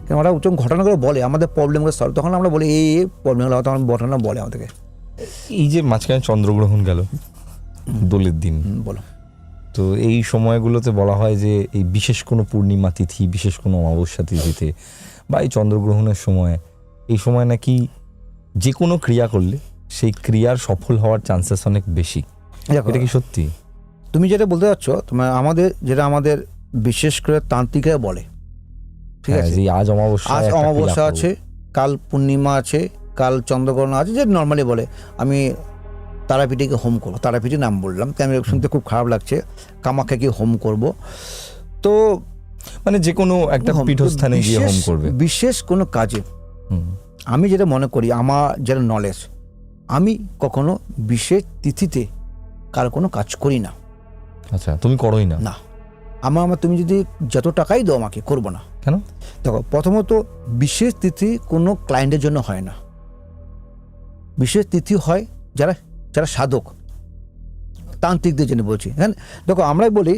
কেন ওরা উচ্চ ঘটনাগুলো বলে, আমাদের প্রবলেমগুলো সলভ, তখন আমরা বলি এই প্রবলেমগুলো, তখন ঘটনা বলে আমাদেরকে। এই যে মাঝখানে চন্দ্রগ্রহণ গেল দোলের দিন, বলো, তো এই সময়গুলোতে বলা হয় যে এই বিশেষ কোনো পূর্ণিমা তিথি, বিশেষ কোনো অমাবস্যা তিথিতে বা এই চন্দ্রগ্রহণের সময়, এই সময় নাকি যে কোনো ক্রিয়া করলে সেই ক্রিয়ার সফল হওয়ার চান্সেস অনেক বেশি। এটা কি সত্যি? তুমি যেটা বলতে চাচ্ছ, তোমার আমাদের বিশেষ করে তান্ত্রিকরা বলে, ঠিক আছে, আজ অমাবস্যা আছে, কাল পূর্ণিমা আছে, কাল চন্দ্রগ্রহণ আছে, যে নর্মালি বলে আমি তারাপীঠে হোম করবো, তারাপীঠে নাম বললাম, তাই আমি শুনতে খুব খারাপ লাগছে, কামাখ্যাকে হোম করব। তো মানে যে কোনো একটা পীঠস্থানে গিয়ে হোম করবে বিশেষ কোনো কাজে। আমি যেটা মনে করি, আমার যেটা নলেজ, আমি কখনো বিশেষ তিথিতে কার কোনো কাজ করি না। আচ্ছা, তুমি করোই না? না, আমার তুমি যদি যত টাকাই দাও আমাকে, করবো না। কেন? দেখো, প্রথমত বিশেষ তিথি কোনো ক্লায়েন্টের জন্য হয় না, বিশেষ তিথি হয় যারা সাধক তান্ত্রিকদের জন্য বলছি। হ্যাঁ, দেখো আমরাই বলি,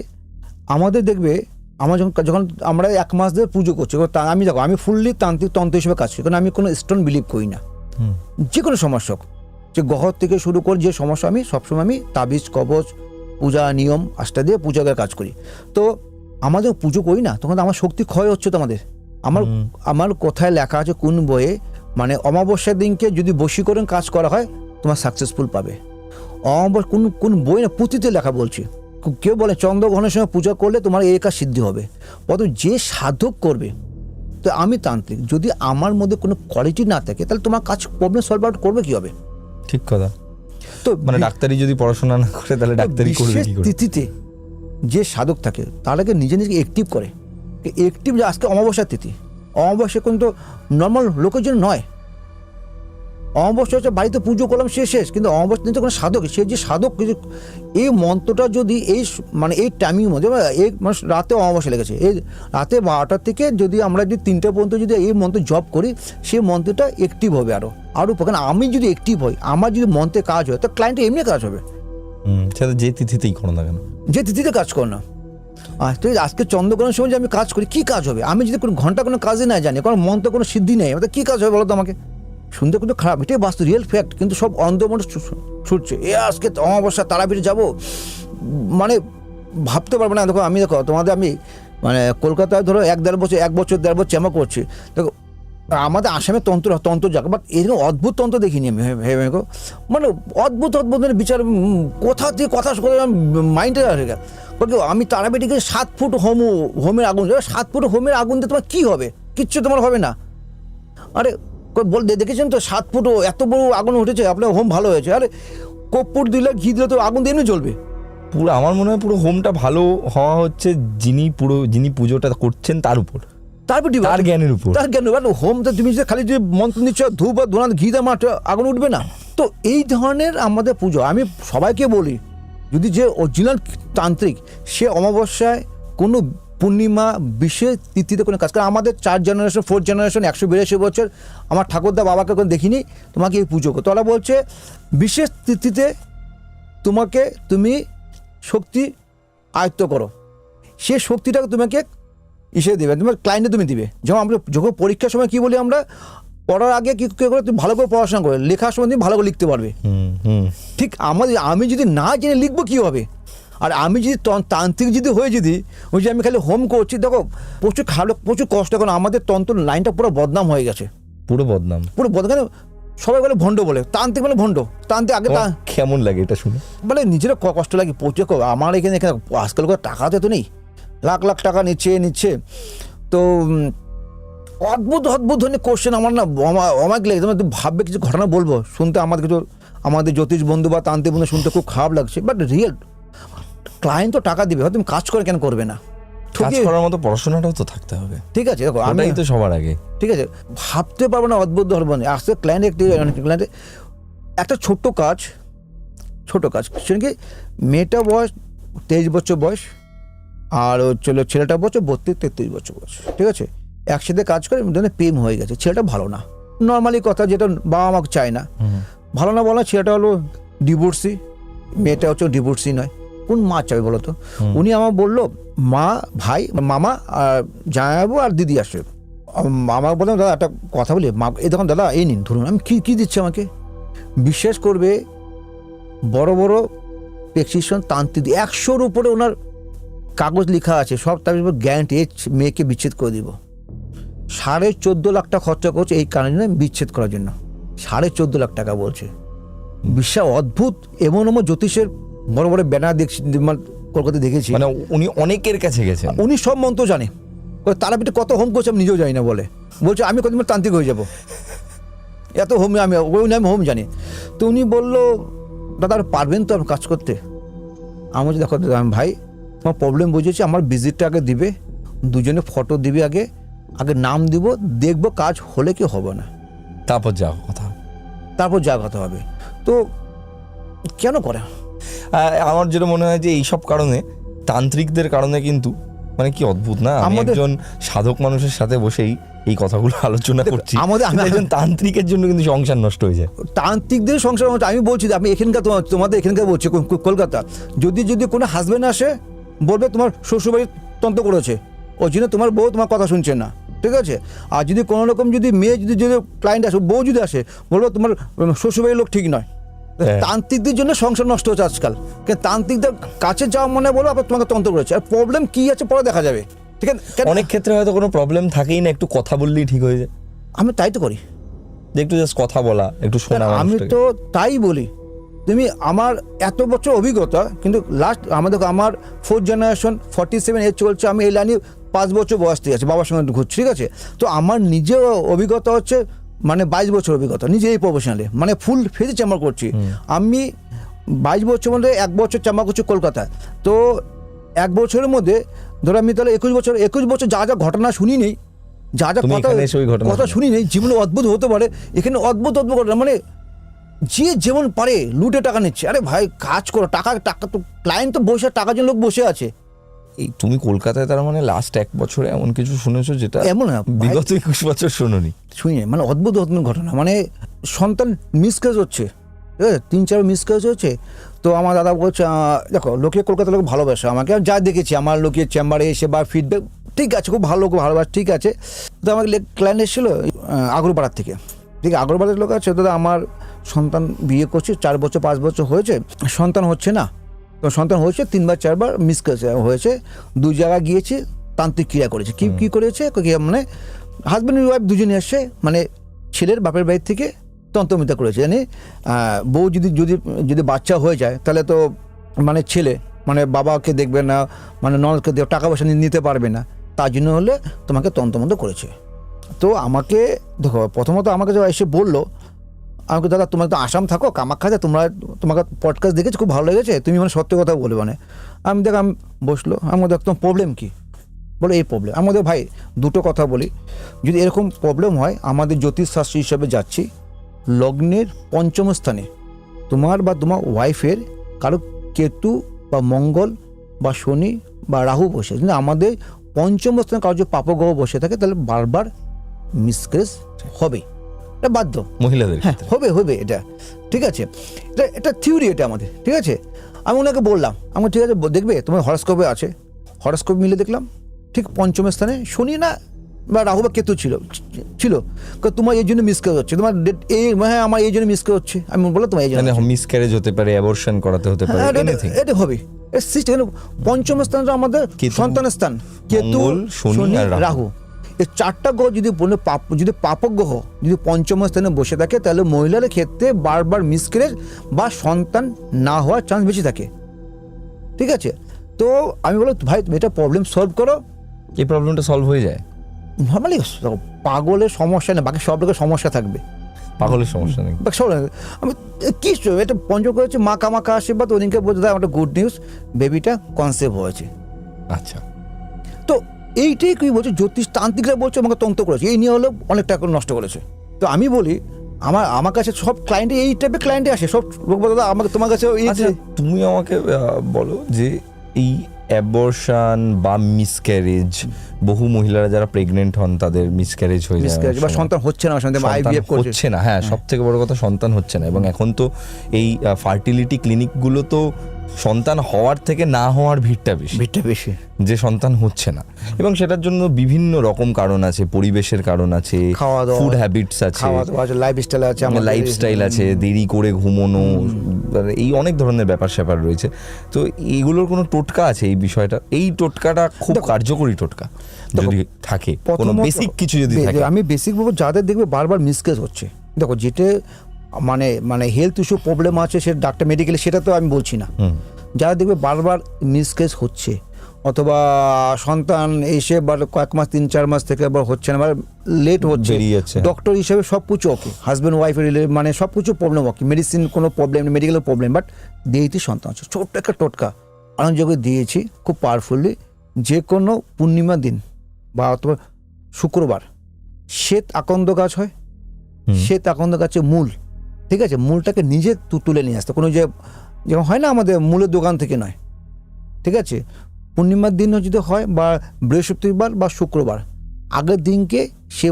আমাদের দেখবে আমরা যখন আমরা 1 মাস ধরে পুজো করছি, আমি ফুললি তন্ত্র হিসেবে কাজ করি, কারণ আমি কোনো স্টোন বিলিভ করি না। যে কোনো সমস্যা, যে গ্রহ থেকে শুরু করে যে সমস্যা, আমি সবসময় আমি তাবিজ কবচ পূজা নিয়ম আস্থা দিয়ে পূজা করে কাজ করি। তো আমাদের পুজো করি না, তখন আমার শক্তি ক্ষয় হচ্ছে। তো আমার কোথায় লেখা আছে কোন বইয়ে, মানে অমাবস্যার দিনকে যদি বশীকরণ কাজ করা হয় তোমার সাকসেসফুল পাবে। অমাবস্যা কোন বই না, পুঁথিতে লেখা বলছি। কেউ বলে চন্দ্রগ্রহণের সময় পূজা করলে তোমার এই কাজ সিদ্ধি হবে, অত যে সাধক করবে। তো আমি তান্ত্রিক, যদি আমার মধ্যে কোনো কোয়ালিটি না থাকে, তাহলে তোমার কাজ প্রবলেম সলভ আউট করবে কীভাবে? ঠিক কথা। তো মানে ডাক্তারি যদি পড়াশোনা না করে, তাহলে ডাক্তারি করবে কি করে? তিথিতে যে সাধক থাকে তারাকে নিজেকে অ্যাক্টিভ করে, অ্যাক্টিভ। যে আজকে অমাবস্যার তিথি, অমাবস্যা কিন্তু নর্মাল লোকের জন্য নয়। অমাবস্যা হচ্ছে বাড়িতে পুজো করলাম শেষ, কিন্তু অমাবস্যা দিন তো কোনো সাধক, সে যে সাধক, এই মন্ত্রটা যদি এই টাইমিং মধ্যে, এই রাতে অমাবস্যা লেগেছে, এই রাতে 12টা থেকে যদি আমরা যদি 3টা পর্যন্ত যদি এই মন্ত্র জপ করি, সেই মন্ত্রটা অ্যাক্টিভ হবে আরও। কারণ আমি যদি অ্যাক্টিভ হই, আমার যদি মন্ত্রে কাজ হয়, তো ক্লায়েন্টের এমনি কাজ হবে। সেটা যে তিথিতেই করো না কেন, যে তিথিতে কাজ করো না। তুই আজকে চন্দ্রগ্রহণের সময় যে আমি কাজ করি, কি কাজ হবে? আমি যদি কোনো ঘন্টা কোনো কাজই না জানি, কোনো মন্ত্র কোনো সিদ্ধি নেই, আমাদের কী কাজ হবে বলো তো আমাকে? শুনতে কিন্তু খারাপ, এটাই বাস্তব, রিয়েল ফ্যাক্ট। কিন্তু সব অন্ধমনে ছুটছে, আজকে অমাবস্যা তারাপীঠে যাবো, মানে ভাবতে পারবো না। দেখো তোমাদের আমি মানে কলকাতায় ধরো 1-1.5 বছর 1 বছর 1.5 বছর চ্যামা করছি। দেখো আমাদের আসামে তন্ত্র জায়গা, বাট এরকম অদ্ভুত তন্ত্র দেখিনি আমি ভেবে, মানে অদ্ভুত মানে বিচার কোথা থেকে কথা মাইন্ডে আসে। আমি তারাপীঠে গিয়ে 7 ফুট হোমের আগুন, 7 ফুট হোমের আগুন দিয়ে তোমার কী হবে? কিচ্ছু তোমার হবে না। আরে দেখেছেন তো 7 ফুট এত বড় আগুন উঠেছে, আপনার হোম ভালো হয়েছে। আরে কর্পূর দিলে ঘি দিলে তো আগুন দিয়ে এমনি জ্বলবে। পুরো আমার মনে হয় পুরো হোমটা ভালো হওয়া হচ্ছে যিনি পুজোটা করছেন তার উপর, তার জ্ঞানের উপর, তার জ্ঞান। হোম তো তুমি যে খালি যে মন্ত্র নিচ্ছ, ধূপ বা ধোনা ঘি দিয়ে মাঠ আগুন উঠবে না তো। এই ধরনের আমাদের পুজো, আমি সবাইকে বলি, যদি যে অরিজিনাল তান্ত্রিক সে অমাবস্যায় কোনো পূর্ণিমা বিশেষ তিথিতে কোনো কাজ করে, আমাদের 4 জেনারেশন 4 জেনারেশন 182 বছর আমার ঠাকুরদা বাবাকে কোনো দেখিনি তোমাকে এই পুজো করো। তোরা বলছে বিশেষ তিথিতে তুমি শক্তি আয়ত্ত করো, সে শক্তিটাকে তোমাকে ইসে দেবে, তোমার ক্লায়েন্টে তুমি দিবে। যেমন আমরা যখন পরীক্ষার সময় কী বলি, আমরা পড়ার আগে কী করে তুমি ভালো করে পড়াশোনা করে লেখার সময় তুমি ভালো করে লিখতে পারবে। ঠিক আমি যদি না জেনে লিখবো কী হবে? আর আমি যদি তান্ত্রিক যদি হয়ে ওই যে আমি খালি হোম করছি, দেখো প্রচুর প্রচুর কষ্ট। এখন আমাদের তন্ত্র লাইনটা পুরো বদনাম হয়ে গেছে, পুরো বদনাম। সবাই বলে ভণ্ড বলে, তান্ত্রিক মানে ভণ্ড। তান্ত্রিক আগে কেমন লাগে এটা শুনে? মানে নিজেরও কষ্ট লাগে প্রচুর। আমার এখানে আজকাল করে টাকা তো নেই, লাখ লাখ টাকা নিচ্ছে তো অদ্ভুত ধরনের কোশ্চেন। আমার না অমায়িক লাগে, তুমি ভাববে কিছু ঘটনা বলবো, শুনতে আমাদের জ্যোতিষ বন্ধু বা তান্ত্রিক বন্ধু শুনতে খুব খারাপ লাগছে, বাট রিয়েল। ক্লায়েন্ট তো টাকা দিবে, তুমি কাজ করে কেন করবে না? কাজ করার মতো পড়াশোনাটাও তো থাকতে হবে, ঠিক আছে? দেখো আমি তো সবার আগে, ঠিক আছে, ভাবতে পারবো না অদ্ভুত ধরনের আসতে ক্লায়েন্ট একটা ছোট্ট কাজ সেটা কি, মেয়েটা বয়স 23 বছর বয়স, আর ছেলেটা বছর 32-33 বছর বয়স, ঠিক আছে? একসাথে কাজ করে প্রেম হয়ে গেছে। ছেলেটা ভালো না, নর্মালি কথা যেটা বাবা মাকে চায় না, ভালো না বলা। ছেলেটা হলো ডিভোর্সি, মেয়েটা হচ্ছে ডিভোর্সি নয়। কোন মা চাবে বলো তো? উনি আমার বললো মা, ভাই, মামা আর জামাইবাবু আর দিদি আসে। আমার বললাম দাদা একটা কথা বলি, মা এই দেখুন দাদা এই নিন ধরুন। আমি কী দিচ্ছি আমাকে? বিশ্বাস করবে, বড় বড় প্রেসক্রিপশন তান্ত্রিক 100-র উপরে ওনার কাগজ লেখা আছে, সব তার উপর গ্যারান্টি, মেয়েকে বিচ্ছেদ করে দিব। 14.5 লাখ টাকা খরচা করছে এই কারণে বিচ্ছেদ করার জন্য। 14.5 লাখ টাকা বলছে। বিশ্বাস অদ্ভুত। এমন জ্যোতিষের বড় বড় ব্যানার দেখছি, কলকাতায় দেখেছি। মানে উনি অনেকের কাছে গেছেন, উনি সব মন্ত্র জানে। তারাপীঠে কত হোম করছে আমি নিজেও জানি না, বলছে আমি কতদিন তান্ত্রিক হয়ে যাব, এত হোম আমি হোম জানি। তো উনি বললো দাদা আর পারবেন তো কাজ করতে? আমি বলছি দেখো ভাই, তোমার প্রবলেম বুঝেছি, আমার ভিজিটটা আগে দিবে, দুজনে ফটো দিবে, আগে নাম দিব, দেখবো কাজ হলে কি হবে না, তারপর যা কথা হবে। তো কেন করে? আমার যেটা মনে হয় যে এইসব কারণে, তান্ত্রিকদের কারণে কিন্তু মানে কি অদ্ভুত না, আমি একজন সাধক মানুষের সাথে বসেই এই কথাগুলো আলোচনা করছি, একজন তান্ত্রিকের জন্য কিন্তু সংসার নষ্ট হয়ে যায়। তান্ত্রিকদের সংসার আমি বলছি, আমি এখানকার তোমাদের এখানকার বলছি কলকাতা, যদি কোনো হাজব্যান্ড আসে বলবে তোমার শ্বশুরবাড়ি তন্ত্র করেছে, ওই জন্য তোমার বউ তোমার কথা শুনছে না, ঠিক আছে? আর যদি কোনো রকম যদি মেয়ে যদি ক্লায়েন্ট আসে, বউ যদি আসে, বলবো তোমার শ্বশুরবাড়ির লোক ঠিক নয়। তান্ত্রিকদের জন্য সংসার নষ্ট হচ্ছে আজকাল। তান্ত্রিকদের কাছে যাওয়া মনে বলো আবার তোমাকে তন্ত্র করেছে, আর প্রবলেম কি আছে পরে দেখা যাবে, ঠিক আছে? অনেক ক্ষেত্রে হয়তো কোনো প্রবলেম থাকেই না, একটু কথা বললেই ঠিক হয়ে যায়। আমি তাই তো করি, একটু জাস্ট কথা বলা, একটু শোনা। আমি তো তাই বলি। তুমি আমার এত বছর অভিজ্ঞতা, কিন্তু লাস্ট আমার 4 জেনারেশন 47 এজ চলছে, আমি এই লাইনে 5 বছর বয়স থেকে আছে, বাবার সঙ্গে ঘুরছি, ঠিক আছে? তো আমার নিজের অভিজ্ঞতা হচ্ছে মানে 22 বছর অভিজ্ঞতা, নিজে এই প্রফেশনালে, মানে ফুল ফেজে চামড়া করছি আমি। 22 বছর মধ্যে 1 বছর চামড়া করছি কলকাতায়। তো 1 বছরের মধ্যে ধরো আমি তাহলে 21 বছর যা ঘটনা শুনি নেই, যা কথা শুনি নেই, জীবনে অদ্ভুত হতে পারে। এখানে অদ্ভুত ঘটনা, মানে যে যেমন পারে লুটে টাকা নিচ্ছে। আরে ভাই কাজ করো, টাকা তো ক্লায়েন্ট তো বসে, টাকার জন্য লোক বসে আছে। এই তুমি কলকাতায় তার মানে লাস্ট 1 বছরে এমন কিছু শুনেছো যেটা এমন না বিগত 21 বছর শুনি, মানে অদ্ভুত ঘটনা, মানে সন্তান মিসক্যারেজ হচ্ছে, ঠিক আছে, 3-4 মিসক্যারেজ হয়েছে। তো আমার দাদা বলছে দেখো লোকে কলকাতার লোক ভালোবাসে আমাকে, আর যা দেখেছি আমার লোকের চেম্বারে এসে বা ফিডব্যাক ঠিক আছে, খুব ভালো, খুব ভালোবাসে, ঠিক আছে। তো আমাকে ক্লায়েন্ট এসেছিলো আগরপাড়ার থেকে, ঠিক আছে, আগরপাড়ার লোক আছে, দাদা আমার সন্তান বিয়ে করছে 4 বছর 5 বছর হয়েছে, সন্তান হচ্ছে না। তো সন্তান হয়েছে 3-4বার মিসক্যারেজ হয়েছে, 2 জায়গায় গিয়েছি, তান্ত্রিক ক্রিয়া করেছে। কি করেছে, মানে হাজব্যান্ড ওয়াইফ দুজনে এসে, মানে ছেলের বাপের বাড়ির থেকে তন্ত্রমিতা করেছে, জানি বউ যদি যদি যদি বাচ্চা হয়ে যায় তাহলে তো মানে ছেলে মানে বাবাকে দেখবে না, মানে ননদকে টাকা পয়সা নিতে পারবে না, তার জন্য হলে তোমাকে তন্ত্রমন্ত্র করেছে। তো আমাকে দেখো প্রথমত আমাকে যখন এসে বললো, আমাকে দাদা তোমরা তো আসাম থাকো কামাখ্যাতে, তোমাকে পডকাস্ট দেখেছি খুব ভালো লেগেছে, তুমি মানে সত্যি কথা বলবে, মানে আমি বসলো, আমি দেখ তোমার প্রবলেম কী, বলো এই প্রবলেম। আমাদের ভাই দুটো কথা বলি, যদি এরকম প্রবলেম হয় আমাদের জ্যোতিষশাস্ত্র হিসাবে যাচ্ছি, লগ্নের 5ম স্থানে তোমার বা তোমার ওয়াইফের কারো কেতু বা মঙ্গল বা শনি বা রাহু বসে, কিন্তু আমাদের 5ম স্থানে কারো যদি পাপগ্রহ বসে থাকে তাহলে বারবার মিসক্যারেজ হবে, এটা বাধ্য মহিলাদের হ্যাঁ হবে এটা, ঠিক আছে, এটা থিওরি, এটা আমাদের, ঠিক আছে। আমি ওনাকে বললাম, আমার ঠিক আছে দেখবে তোমার হরস্কোপে আছে, হরস্কোপ মিলে দেখলাম ঠিক 5ম স্থানে শনি না বা রাহু বা কেতু ছিল, তোমার এই জন্য মিসক্যারেজ হচ্ছে, তোমার হ্যাঁ আমার এই জন্য মিসক্যারেজ হচ্ছে। আমি বললাম তোমার এই জন্য মিসক্যারেজ হতে পারে, অ্যাবর্শন করাতে হতে পারে, এটা হবে। 5ম স্থানটা আমাদের সন্তানের স্থান, কেতু শনি রাহু, এই 4টা গ্রহ যদি পাপগ্রহ যদি 5ম স্থানে বসে থাকে তাহলে মহিলার ক্ষেত্রে বারবার মিসক্যারেজ বা সন্তান না হওয়ার চান্স বেশি থাকে, ঠিক আছে। তো আমি বললাম ভাই তুমি এটা প্রবলেম সলভ করো, এই প্রবলেমটা সলভ হয়ে যায় নর্মালি। পাগলের সমস্যা নেই, বাকি সব লোকের সমস্যা থাকবে, পাগলের সমস্যা নেই। আমি কি এটা পঞ্চম করেছে মা কামাকা আশীর্বাদ, ওদিনকে বলতে একটা গুড নিউজ, বেবিটা কনসেপ্ট হয়েছে। আচ্ছা, তো এইটাই কি বলছে জ্যোতিষ তান্ত্রিকরা বলছে আমাকে তন্ত্র করেছে, এই নিয়ে হলো অনেক টাকা নষ্ট করেছে। তো আমি বলি আমার কাছে সব ক্লায়েন্টে এই টাইপের ক্লায়েন্টে আসে, সব লোক বলে দাদা আমাকে তোমার কাছে তুমি আমাকে বলো যে এই অ্যাবর্শন বা মিসক্যারেজ, বহু মহিলারা যারা প্রেগনেন্ট হন তাদের মিসক্যারেজ হয়ে যায় বা সন্তান হচ্ছে না, আইভিএফ হচ্ছে না, হ্যাঁ সব থেকে বড় কথা সন্তান হচ্ছে না। এবং এখন তো এই ফার্টিলিটি ক্লিনিকগুলো তো সন্তান হওয়ার থেকে না হওয়ার ভিড়টা বেশি, যে সন্তান হচ্ছে না, এবং সেটার জন্য বিভিন্ন রকম কারণ আছে, পরিবেশের কারণ আছে, ফুড হ্যাবিটস আছে, লাইফস্টাইল আছে, দেরি করে ঘুমোনো, এই অনেক ধরনের ব্যাপার স্যাপার রয়েছে। তো এইগুলোর কোনো টোটকা আছে এই বিষয়টা? এই টোটকাটা খুব কার্যকরী টোটকা যদি থাকে, কোনো বেসিক কিছু যদি থাকে। আমি বেসিক বলবো যাদের দেখবে বারবার মিসক্যারেজ হচ্ছে, দেখো যেটা মানে হেলথ ইস্যু প্রবলেম আছে সে ডাক্তার মেডিকেলে, সেটা তো আমি বলছি না, যারা দেখবে বারবার মিসক্যারেজ হচ্ছে অথবা সন্তান এসে কয়েক মাস 3-4 মাস থেকে আবার হচ্ছে না, আবার লেট হচ্ছে, ডক্টর হিসেবে সব কিছু ওকে, হাজব্যান্ড ওয়াইফের মানে সব কিছু প্রবলেম ওকে, মেডিসিন কোনো প্রবলেম নেই, মেডিকেলের প্রবলেম, বাট দেরিতে সন্তান হচ্ছে। ছোট্ট একটা টোটকা আনন্দযোগে দিয়েছি খুব পাওয়ারফুলি, যে কোনো পূর্ণিমা দিন বা অথবা শুক্রবার শ্বেত আকন্দ গাছ হয়, শ্বেত আকন্দ গাছের মূল, ঠিক আছে, মূলটাকে নিজে তুলে নিয়ে আসতে, কোনো যেমন হয় না আমাদের মূলের দোকান থেকে নয়, ঠিক আছে। পূর্ণিমার দিনও যদি হয় বা বৃহস্পতিবার বা শুক্রবার আগের দিনকে সে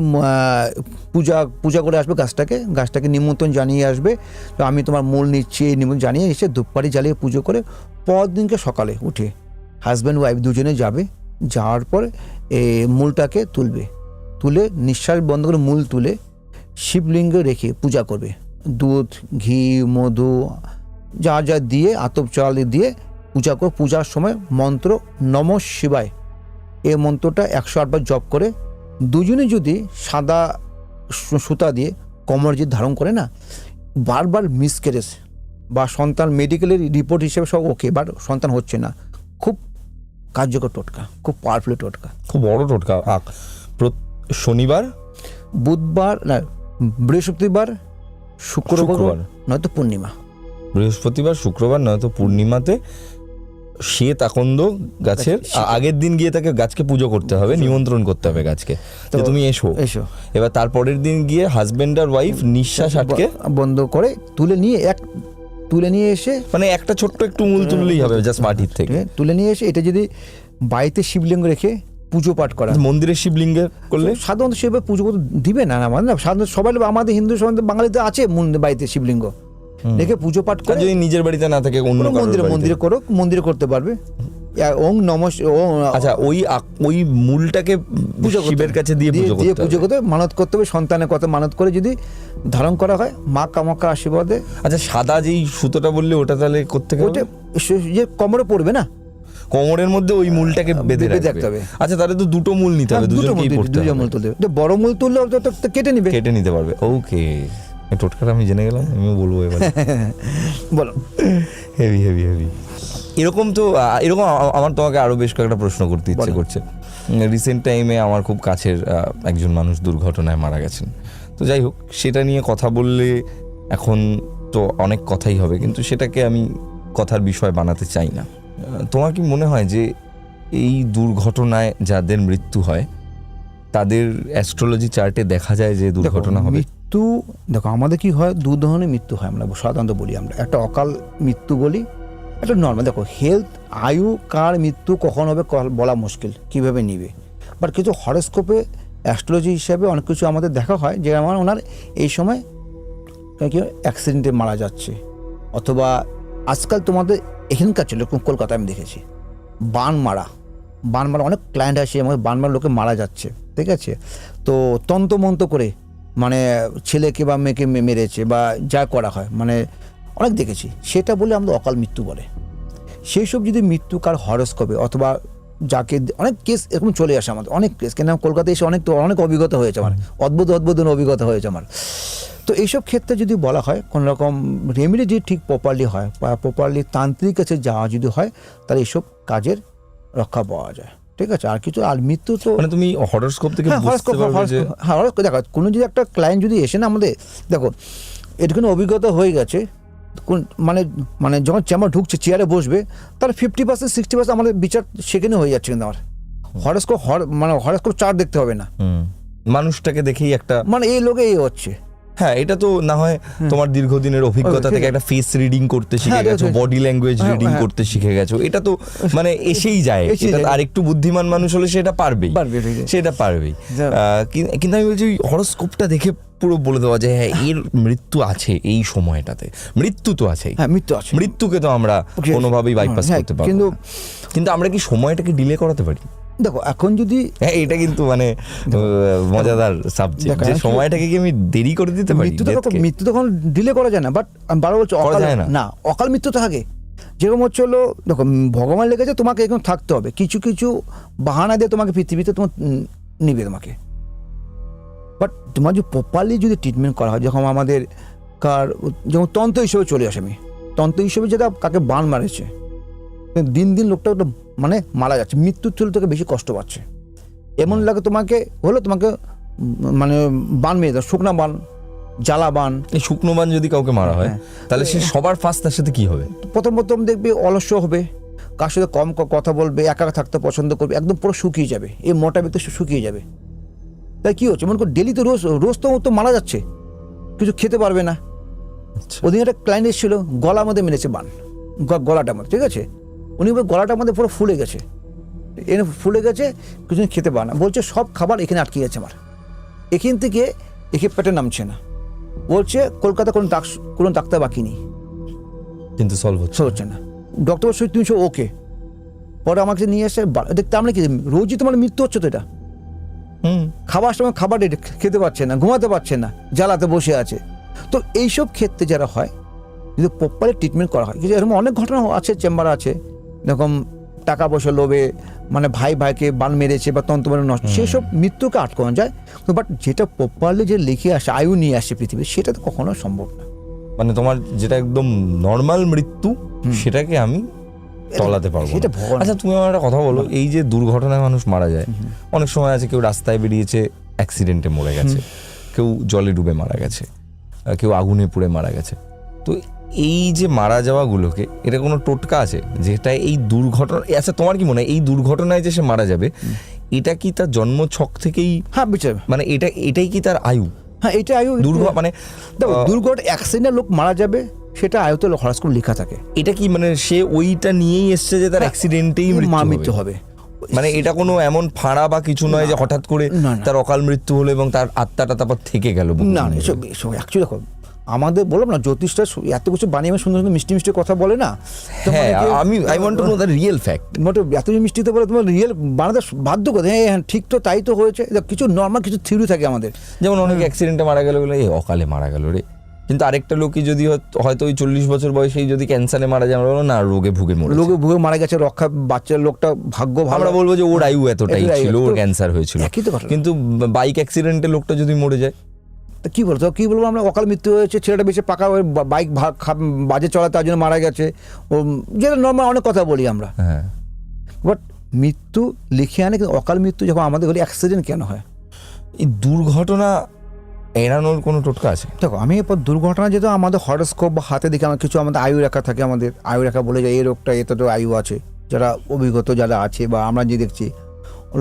পূজা করে আসবে, গাছটাকে নিমন্ত্রণ জানিয়ে আসবে, তো আমি তোমার মূল নিচ্ছি, এই নিমন্ত্রণ জানিয়ে এসে ধূপকাঠি জ্বালিয়ে পুজো করে পরের দিনকে সকালে উঠে হাজব্যান্ড ওয়াইফ দুজনে যাওয়ার পর মূলটাকে তুলে নিঃশ্বাস বন্ধ করে মূল তুলে শিবলিঙ্গে রেখে পূজা করবে, দুধ ঘি মধু যা দিয়ে আতপ চাল দিয়ে পূজা করে, পূজার সময় মন্ত্র নমঃ শিবায় এই মন্ত্রটা 108 বার জপ করে দুজনে যদি সাদা সুতা দিয়ে কোমর যদি ধারণ করে না, বারবার মিসক্যারেজ বা সন্তান মেডিকেলের রিপোর্ট হিসেবে সব ওকে, বাট সন্তান হচ্ছে না, খুব কার্যকর টোটকা, খুব পাওয়ারফুল টোটকা, খুব বড় টোটকা। শনিবার, বুধবার না, বৃহস্পতিবার, শুক্রবার নয়তো পূর্ণিমা, বৃহস্পতিবার শুক্রবার নয়তো পূর্ণিমাতে শ্বেত আকন্দ গাছের আগের দিন গিয়ে তাকে গাছকে পুজো করতে হবে, নিমন্ত্রণ করতে হবে গাছকে যে তুমি এসো। এবার তারপরের দিন গিয়ে হাজবেন্ড আর ওয়াইফ নিঃশ্বাস আটকে বন্ধ করে তুলে নিয়ে এসে মানে একটা ছোট্ট একটু মূল তুললেই হবে জাস্ট মাটির থেকে তুলে নিয়ে এসে, এটা যদি বাড়িতে শিবলিঙ্গ রেখে পুজো পাঠ করা, মন্দিরের শিবলিঙ্গে করলে সাধারণত সেভাবে পুজো করতে দিবে না, সাধারণত সবাই আমাদের হিন্দু সমাজে বাঙালিতে আছে বাড়িতে শিবলিঙ্গ, রেখে পুজো পাঠ আর করে যদি নিজের বাড়িতে না থাকে অন্য কোনো কারোর মন্দিরে বাড়িতে। মন্দিরে করো, মন্দিরে করতে পারবে। ওং নমঃ আচ্ছা, ওই মূলটাকে পুজো করতে শিবের কাছে দিয়ে পুজো দিয়ে করতে পুজো হবে। করতে হবে, মানত করতে হবে, সন্তানের কথা মানত করে যদি ধারণ করা হয় মা কামাখ্যার আশীর্বাদে আচ্ছা, সাদা যেই সুতোটা বললে ওটা তাহলে করতে ওটা যে কোমরে পড়বে না, কোমরের মধ্যে ওই মূলটাকে বেঁধে বেঁধে রাখতে রাখতে হবে। হবে। আচ্ছা, তাহলে তো দুটো মূল নিতে হবে, দুটো দুজনকেই পড়তে দুটো হবে, মূল তুলতে হবে। বড় মূল তুললে ওটা তো কেটে নিবে। কেটে নিতে পারবে। ওকে, টোটকাটা আমি জেনে গেলাম, আমিও বলবো এবার। বলো। Heavy heavy heavy. এরকম তো এরকম আমার তোমাকে আরো বেশ কয়েকটা প্রশ্ন করতে ইচ্ছে করছে। রিসেন্ট টাইমে আমার খুব কাছের একজন মানুষ দুর্ঘটনায় মারা গেছেন। তো যাই হোক, সেটা নিয়ে কথা বললে এখন তো অনেক কথাই হবে, কিন্তু সেটাকে আমি কথার বিষয় বানাতে চাই না। তোমার কি মনে হয় যে এই দুর্ঘটনায় যাদের মৃত্যু হয় তাদের অ্যাস্ট্রোলজি চার্টে দেখা যায় যে দুর্ঘটনা হবে? মৃত্যু দেখো, আমাদের কি হয়, দু ধরনের মৃত্যু হয়, আমরা সাধারণত বলি, আমরা একটা অকাল মৃত্যু বলি, একটা নর্মাল। দেখো, হেলথ আয়ু কার মৃত্যু কখন হবে বলা মুশকিল, কিভাবে নিবে। বাট কিছু হরোস্কোপে অ্যাস্ট্রোলজি হিসাবে অনেক কিছু আমাদের দেখা হয় যে আমার ওনার এই সময় কি অ্যাক্সিডেন্টে মারা যাচ্ছে, অথবা আজকাল তোমাদের এখানকার ছিল কলকাতায় আমি দেখেছি বান মারা অনেক ক্লায়েন্ট আসে, আমাদের বান মারা লোকে মারা যাচ্ছে, ঠিক আছে। তো তন্ত্রমন্ত্র করে মানে ছেলেকে বা মেয়েকে মেরেছে বা যা করা হয়, মানে অনেক দেখেছি, সেটা বলে আমরা অকাল মৃত্যু বলে। সেই সব যদি মৃত্যু কার হরোস্কোপে অথবা যাকে অনেক কেস এরকম চলে আসে আমাদের, অনেক কেস, কেন কলকাতায় এসে অনেক অভিজ্ঞতা হয়েছে আমার, অদ্ভুত অভিজ্ঞতা হয়েছে আমার। তো এইসব ক্ষেত্রে যদি বলা হয় কোনো রকম রেমেডি যদি ঠিক প্রপারলি হয় বা প্রপারলি তান্ত্রিক কাছে যাওয়া যদি হয়, তাহলে এইসব কাজের রক্ষা পাওয়া যায়, ঠিক আছে। আর কিছু, আর মৃত্যু তো মানে তুমি হরোস্কোপ থেকে বুঝতে পারবে যে হরোস্কোপ দেখো, কোনো যদি একটা ক্লায়েন্ট যদি এসে না আমাদের, দেখো এটুকুনি অভিজ্ঞতা হয়ে গেছে, মানে যখন চেম্বার ঢুকছে চেয়ারে বসবে, তার 50% 60% আমাদের বিচার সেখানে হয়ে যাচ্ছে। কিন্তু আমার হরোস্কোপ চার্ট দেখতে হবে না, মানুষটাকে দেখেই একটা, মানে এই লোকে এই হচ্ছে। হ্যাঁ, এটা তো না হয় তোমার দীর্ঘদিনের অভিজ্ঞতা থেকে একটা ফেস রিডিং করতে শিখে গেছো, বডি ল্যাঙ্গুয়েজ রিডিং করতে শিখে গেছো, এটা তো মানে এসেই যায়। এটা আর একটু বুদ্ধিমান মানুষ হলে সেটা পারবেই, সেটা পারবেই। কিন্তু আমি বলছি হরোস্কোপটা দেখে পুরো বলে দেওয়া যায় হ্যাঁ এর মৃত্যু আছে এই সময়টাতে, মৃত্যু তো আছেই, হ্যাঁ মৃত্যু আছে, মৃত্যুকে তো আমরা কোনোভাবেই বাইপাস করতে পারবো না। কিন্তু আমরা কি সময়টাকে ডিলে করাতে পারি? দেখো এখন যদি, হ্যাঁ এটা কিন্তু মানে মজাদার সাবজেক্ট, যে সময়টাকে কি আমি দেরি করে দিতে পারি? মৃত্যু তখন ডিলে করা যায় না, বাট আমি বারবার বলছি অকাল না, অকাল মৃত্যু তো থাকে। যেরকম হচ্ছে হলো, দেখো ভগবান লেগেছে তোমাকে এখন থাকতে হবে, কিছু কিছু বাহানা দিয়ে তোমাকে পৃথিবীতে তোমার নিবে তোমাকে। বাট তোমার যে প্রপারলি যদি ট্রিটমেন্ট করা হয়, যখন আমাদের যেমন তন্ত্র হিসেবে চলে আসে, আমি তন্ত্র হিসেবে যেটা কাকে বান মারেছে, দিন দিন লোকটা ওটা মানে মারা যাচ্ছে, মৃত্যুর চলে তোকে বেশি কষ্ট পাচ্ছে, এমন লাগে তোমাকে মানে বান মেরে দাও, শুকনা বান, জ্বালা বান। এই শুকনো বান যদি কাউকে মারা হয় তাহলে সে সবার ফার্স্ট তার সাথে কি হবে? প্রথম দেখবে অলস্য হবে, কার সাথে কম কথা বলবে, একা থাকতে পছন্দ করবে, একদম পুরো শুকিয়ে যাবে, এই মোটা ব্যক্তি শুকিয়ে যাবে। তাই কি হচ্ছে, মনে করো ডেলি তো রোজ তো মারা যাচ্ছে, কিছু খেতে পারবে না। ওদিন একটা ক্লায়েন্ট এসেছিল, গলার মধ্যে মেরেছে বান, গলাটার মধ্যে, ঠিক আছে। উনি গলাটার মধ্যে পুরো ফুলে গেছে, কিছু খেতে পারে না, বলছে সব খাবার এখানে আটকে গেছে আমার, এখান থেকে পেটে নামছে না, বলছে কলকাতা কোনো ডাক্তার বাকি নেই, কিন্তু সলভ হচ্ছে না। ডক্টর বলছে তুমি ওকে, পরে আমাকে নিয়ে এসে দেখতে, আমরা কি রোজই তোমার মৃত্যু হচ্ছে তো, এটা খাবার সময় খাবার খেতে পারছে না, ঘুমাতে পারছে না, জ্বালাতে বসে আছে। তো এইসব ক্ষেত্রে যারা হয়, যদি প্রপারলি ট্রিটমেন্ট করা হয়, কিছু এরকম অনেক ঘটনা আছে, চেম্বার আছে, এরকম টাকা পয়সা লোভে মানে ভাইকে বান মেরেছে বা তন্ত্র নষ্ট, সেসব মৃত্যুকে আটকানো যায়। বাট যেটা প্রপারলি যে লিখে আসে, আয়ু নিয়ে আসে পৃথিবী, সেটা তো কখনো সম্ভব না। মানে তোমার যেটা একদম নর্মাল মৃত্যু, সেটাকে আমি টলাতে পারবো না। আচ্ছা তুমি আমার একটা কথা বলো, এই যে দুর্ঘটনায় মানুষ মারা যায়, অনেক সময় আছে কেউ রাস্তায় বেরিয়েছে অ্যাক্সিডেন্টে মরে গেছে, কেউ জলে ডুবে মারা গেছে, কেউ আগুনে পুড়ে মারা গেছে। তো এই যে মারা যাওয়াগুলোকে, এটা কোনো টোটকা আছে যেটা এই দুর্ঘটনা, আচ্ছা তোমার কি মনে হয় এই দুর্ঘটনায় যে সে মারা যাবে, এটা কি তার জন্ম ছক থেকেই, হ্যাঁ বিচার, মানে এটাই কি তার আয়ু? হ্যাঁ এটা আয়ু, মানে দুর্ঘটনা অ্যাক্সিডেন্টে লোক মারা যাবে, সেটা আয়ুতে হরোস্কোপ লেখা থাকে। এটা কি মানে সে ওইটা নিয়েই এসছে যে তার অ্যাক্সিডেন্টেই মৃত্যু হবে? মানে এটা কোনো এমন ফাঁড়া বা কিছু নয় যে হঠাৎ করে তার অকাল মৃত্যু হলো এবং তার আত্মাটা তারপর থেকে গেল? না, এসব অ্যাকচুয়ালি দেখো, আমাদের বললাম না জ্যোতিষটা এত কিছু বানিয়ে সুন্দর সুন্দর মিষ্টি মিষ্টি কথা বলে না। তো হ্যাঁ, মানে কি- আমি I want to know the real fact. মোটে এত মিষ্টিতে বলে তোমার রিয়েল বানাতে বাধ্য করে, হ্যাঁ হ্যাঁ ঠিক তো তাই তো হয়েছে। কিছু নর্মাল কিছু থিওরি থাকে আমাদের। যেমন অনেক অ্যাক্সিডেন্টে মারা গেল বলে অকালে মারা গেল রে, কিন্তু আরেকটা লোকই যদি হয়তো ওই 40 বছর বয়সেই যদি ক্যান্সারে মারা যায়, আমরা বলবো না রোগে ভুগে মরে, লোকে ভুগে মারা গেছে, রক্ষা বাচ্চার লোকটা ভাগ্য ভালো। আমরা বলবো যে ওর আয়ু এতটাই এতটাই ছিল, ওর তো ক্যান্সার হয়েছিল। একই তো ঘটনা। কিন্তু বাইক অ্যাক্সিডেন্টে লোকটা যদি মরে যায়, তো কী বলতো, কী বলবো আমরা, অকাল মৃত্যু হয়েছে, ছেলেটা বেশি পাকা বাইক বাজে চলা তার জন্য মারা গেছে, ও যেটা নর্মাল অনেক কথা বলি আমরা। হ্যাঁ, বাট মৃত্যু লিখে আনে, কিন্তু অকাল মৃত্যু যখন আমাদের হলে অ্যাক্সিডেন্ট কেন হয়? এই দুর্ঘটনা এড়ানোর কোনো টোটকা আছে? দেখো, আমি এরপর দুর্ঘটনা যেহেতু আমাদের হরোস্কোপ বা হাতে দেখে আমার কিছু আমাদের আয়ু রেখা থাকে, আমাদের আয়ু রেখা বলে যায় এই রোগটা এতটা আয়ু আছে, যারা অভিজ্ঞতা যারা আছে বা আমরা যে দেখছি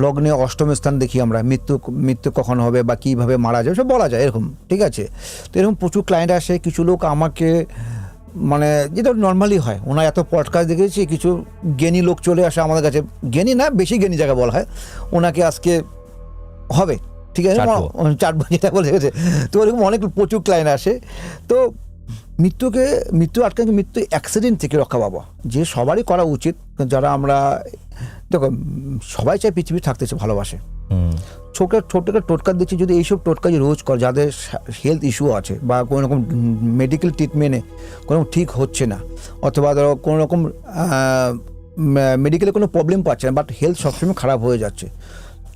লগ্নে অষ্টম স্থান দেখি আমরা, মৃত্যু কখন হবে বা কীভাবে মারা যাবে সব বলা যায় এরকম, ঠিক আছে। তো এরকম প্রচুর ক্লায়েন্ট আসে, কিছু লোক আমাকে মানে যেটা নর্মালি হয়, ওনার এত পডকাস্ট দেখেছি, কিছু জ্ঞানী লোক চলে আসে আমাদের কাছে, জ্ঞানী না বেশি জ্ঞানী জায়গা বলা হয়, ওনাকে আজকে হবে, ঠিক আছে, চাটবো যেটা বলে গেছে। তো ওরকম অনেক প্রচুর ক্লায়েন্ট আসে। তো মৃত্যু আটকাকে, মৃত্যু অ্যাক্সিডেন্ট থেকে রক্ষা পাবো যে সবারই করা উচিত। যারা আমরা দেখো সবাই চাই পৃথিবী থাকতে ভালোবাসে, ছোট একটা টোটকা দিচ্ছি, যদি এইসব টোটকা যে রোজ করে, যাদের হেলথ ইস্যু আছে বা কোনো রকম মেডিকেল ট্রিটমেন্টে কোনো ঠিক হচ্ছে না, অথবা ধরো কোনো রকম মেডিকেলে কোনো প্রবলেম পাচ্ছে না, বাট হেলথ সবসময় খারাপ হয়ে যাচ্ছে,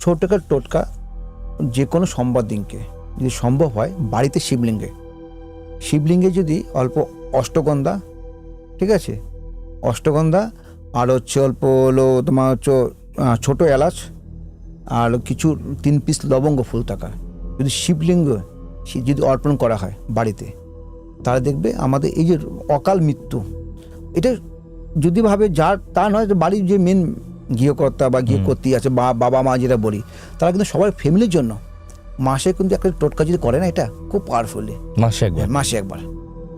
ছোট একটা টোটকা যে কোনো সোমবার দিনকে যদি সম্ভব হয় বাড়িতে শিবলিঙ্গে যদি অল্প অষ্টগন্ধা, ঠিক আছে, অষ্টগন্ধা আর হচ্ছে অল্প হলো তোমার হচ্ছে ছোটো এলাচ আর কিছু 3 পিস লবঙ্গ ফুল থাকা, যদি শিবলিঙ্গ যদি অর্পণ করা হয় বাড়িতে, তাহলে দেখবে আমাদের এই যে অকাল মৃত্যু, এটা যদি ভাবে যার তা নয়, বাড়ির যে মেন গৃহকর্তা বা গৃহকর্ত্রী আছে বা বাবা মা যেটা বলি, তারা কিন্তু সবার ফ্যামিলির জন্য মাসে কিন্তু একটা টোটকা যদি করে না, এটা খুব পাওয়ারফুলি, মাসে একবার,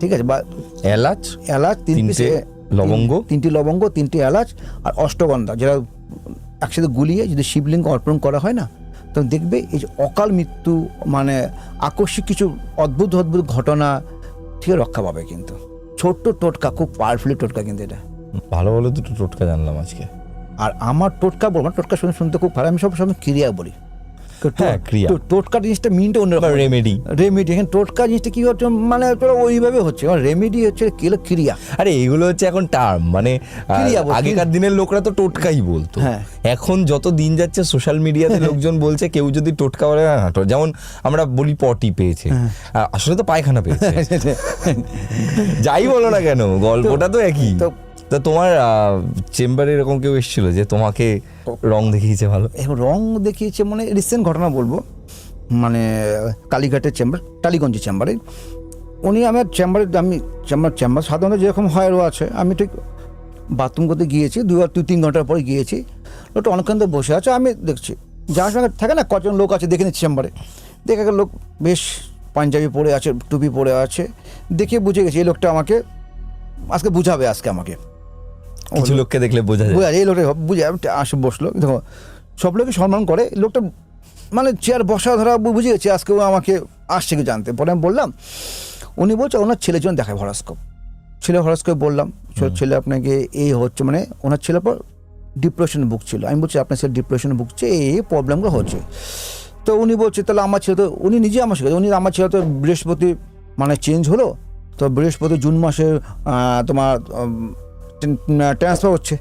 ঠিক আছে, বা এলাচ 3 পিস লবঙ্গ, 3টি লবঙ্গ, 3টি এলাচ আর অষ্টগন্ধা, যেটা একসাথে গুলিয়ে যদি শিবলিঙ্গ অর্পণ করা হয় না, তো দেখবে এই যে অকাল মৃত্যু মানে আকস্মিক কিছু অদ্ভুত ঘটনা থেকে রক্ষা পাবে। কিন্তু ছোট্ট টোটকা, খুব পাওয়ারফুলি টোটকা কিন্তু এটা। ভালো দুটো টোটকা জানলাম আজকে। আর আমার টোটকা বলবো, টোটকা শুনতে খুব ভালো, আমি সবসময় ক্রিয়া বলি। টোটকা জিনিসটা মিনটা অন্যরকম, রেমেডি। এখানে টোটকা জিনিসটা কি হচ্ছে মানে ওইভাবে হচ্ছে, রেমেডি হচ্ছে ক্রিয়া। আরে এগুলো হচ্ছে এখন টার্ম, মানে আগেকার দিনের লোকরা তো টোটকাই বলতো, এখন যত দিন যাচ্ছে সোশ্যাল মিডিয়াতে লোকজন বলছে, কেউ যদি টোটকা বলে না, যেমন আমরা বলি পটি পেয়েছে, আসলে তো পায়খানা পেয়েছে, যাই বলো না কেন গল্পটা তো একই। তা তোমার চেম্বারে এরকম কেউ এসেছিল যে তোমাকে রং দেখিয়েছে? ভালো রং দেখিয়েছে মানে রিসেন্ট ঘটনা বলবো, মানে কালীঘাটের চেম্বার, টালিগঞ্জের চেম্বারে উনি, আমার চেম্বার সাধারণত যেরকম হয় আছে, আমি ঠিক বাথরুম করতে গিয়েছি, 2-3 ঘন্টার পরে গিয়েছি, লোকটা অনেকক্ষণ তো বসে আছে, আমি দেখছি যার সঙ্গে থাকে না কজন লোক আছে, দেখে নিচ্ছি চেম্বারে, দেখে লোক বেশ পাঞ্জাবি পরে আছে, টুপি পরে আছে, দেখে বুঝে গেছি এই লোকটা আমাকে আজকে বুঝাবে, আমাকে কিছু লোককে দেখলে বোঝা যায় এই লোকটা বুঝে আসে, বসলো, দেখো সব লোকে সম্মান করে, লোকটা মানে চেয়ার বসা ধরা বুঝে গেছে আজকে ও আমাকে আসছে কি জানতে। পরে আমি বললাম, উনি বলছে ওনার ছেলের জন্য দেখায় হরোস্কোপ, বললাম ছেলে আপনাকে এই হচ্ছে, মানে ওনার ছেলের পর ডিপ্রেশন ভুগছিল, আমি বলছি আপনার ছেলে ডিপ্রেশন ভুগছে, এই প্রবলেমগুলো হচ্ছে। তো উনি বলছে তাহলে আমার ছেলে তো, উনি নিজে আমার ছেলে, আমার ছেলে তো বৃহস্পতি মানে চেঞ্জ হলো, তো বৃহস্পতি জুন মাসে তোমার ট্রান্সফার হচ্ছে,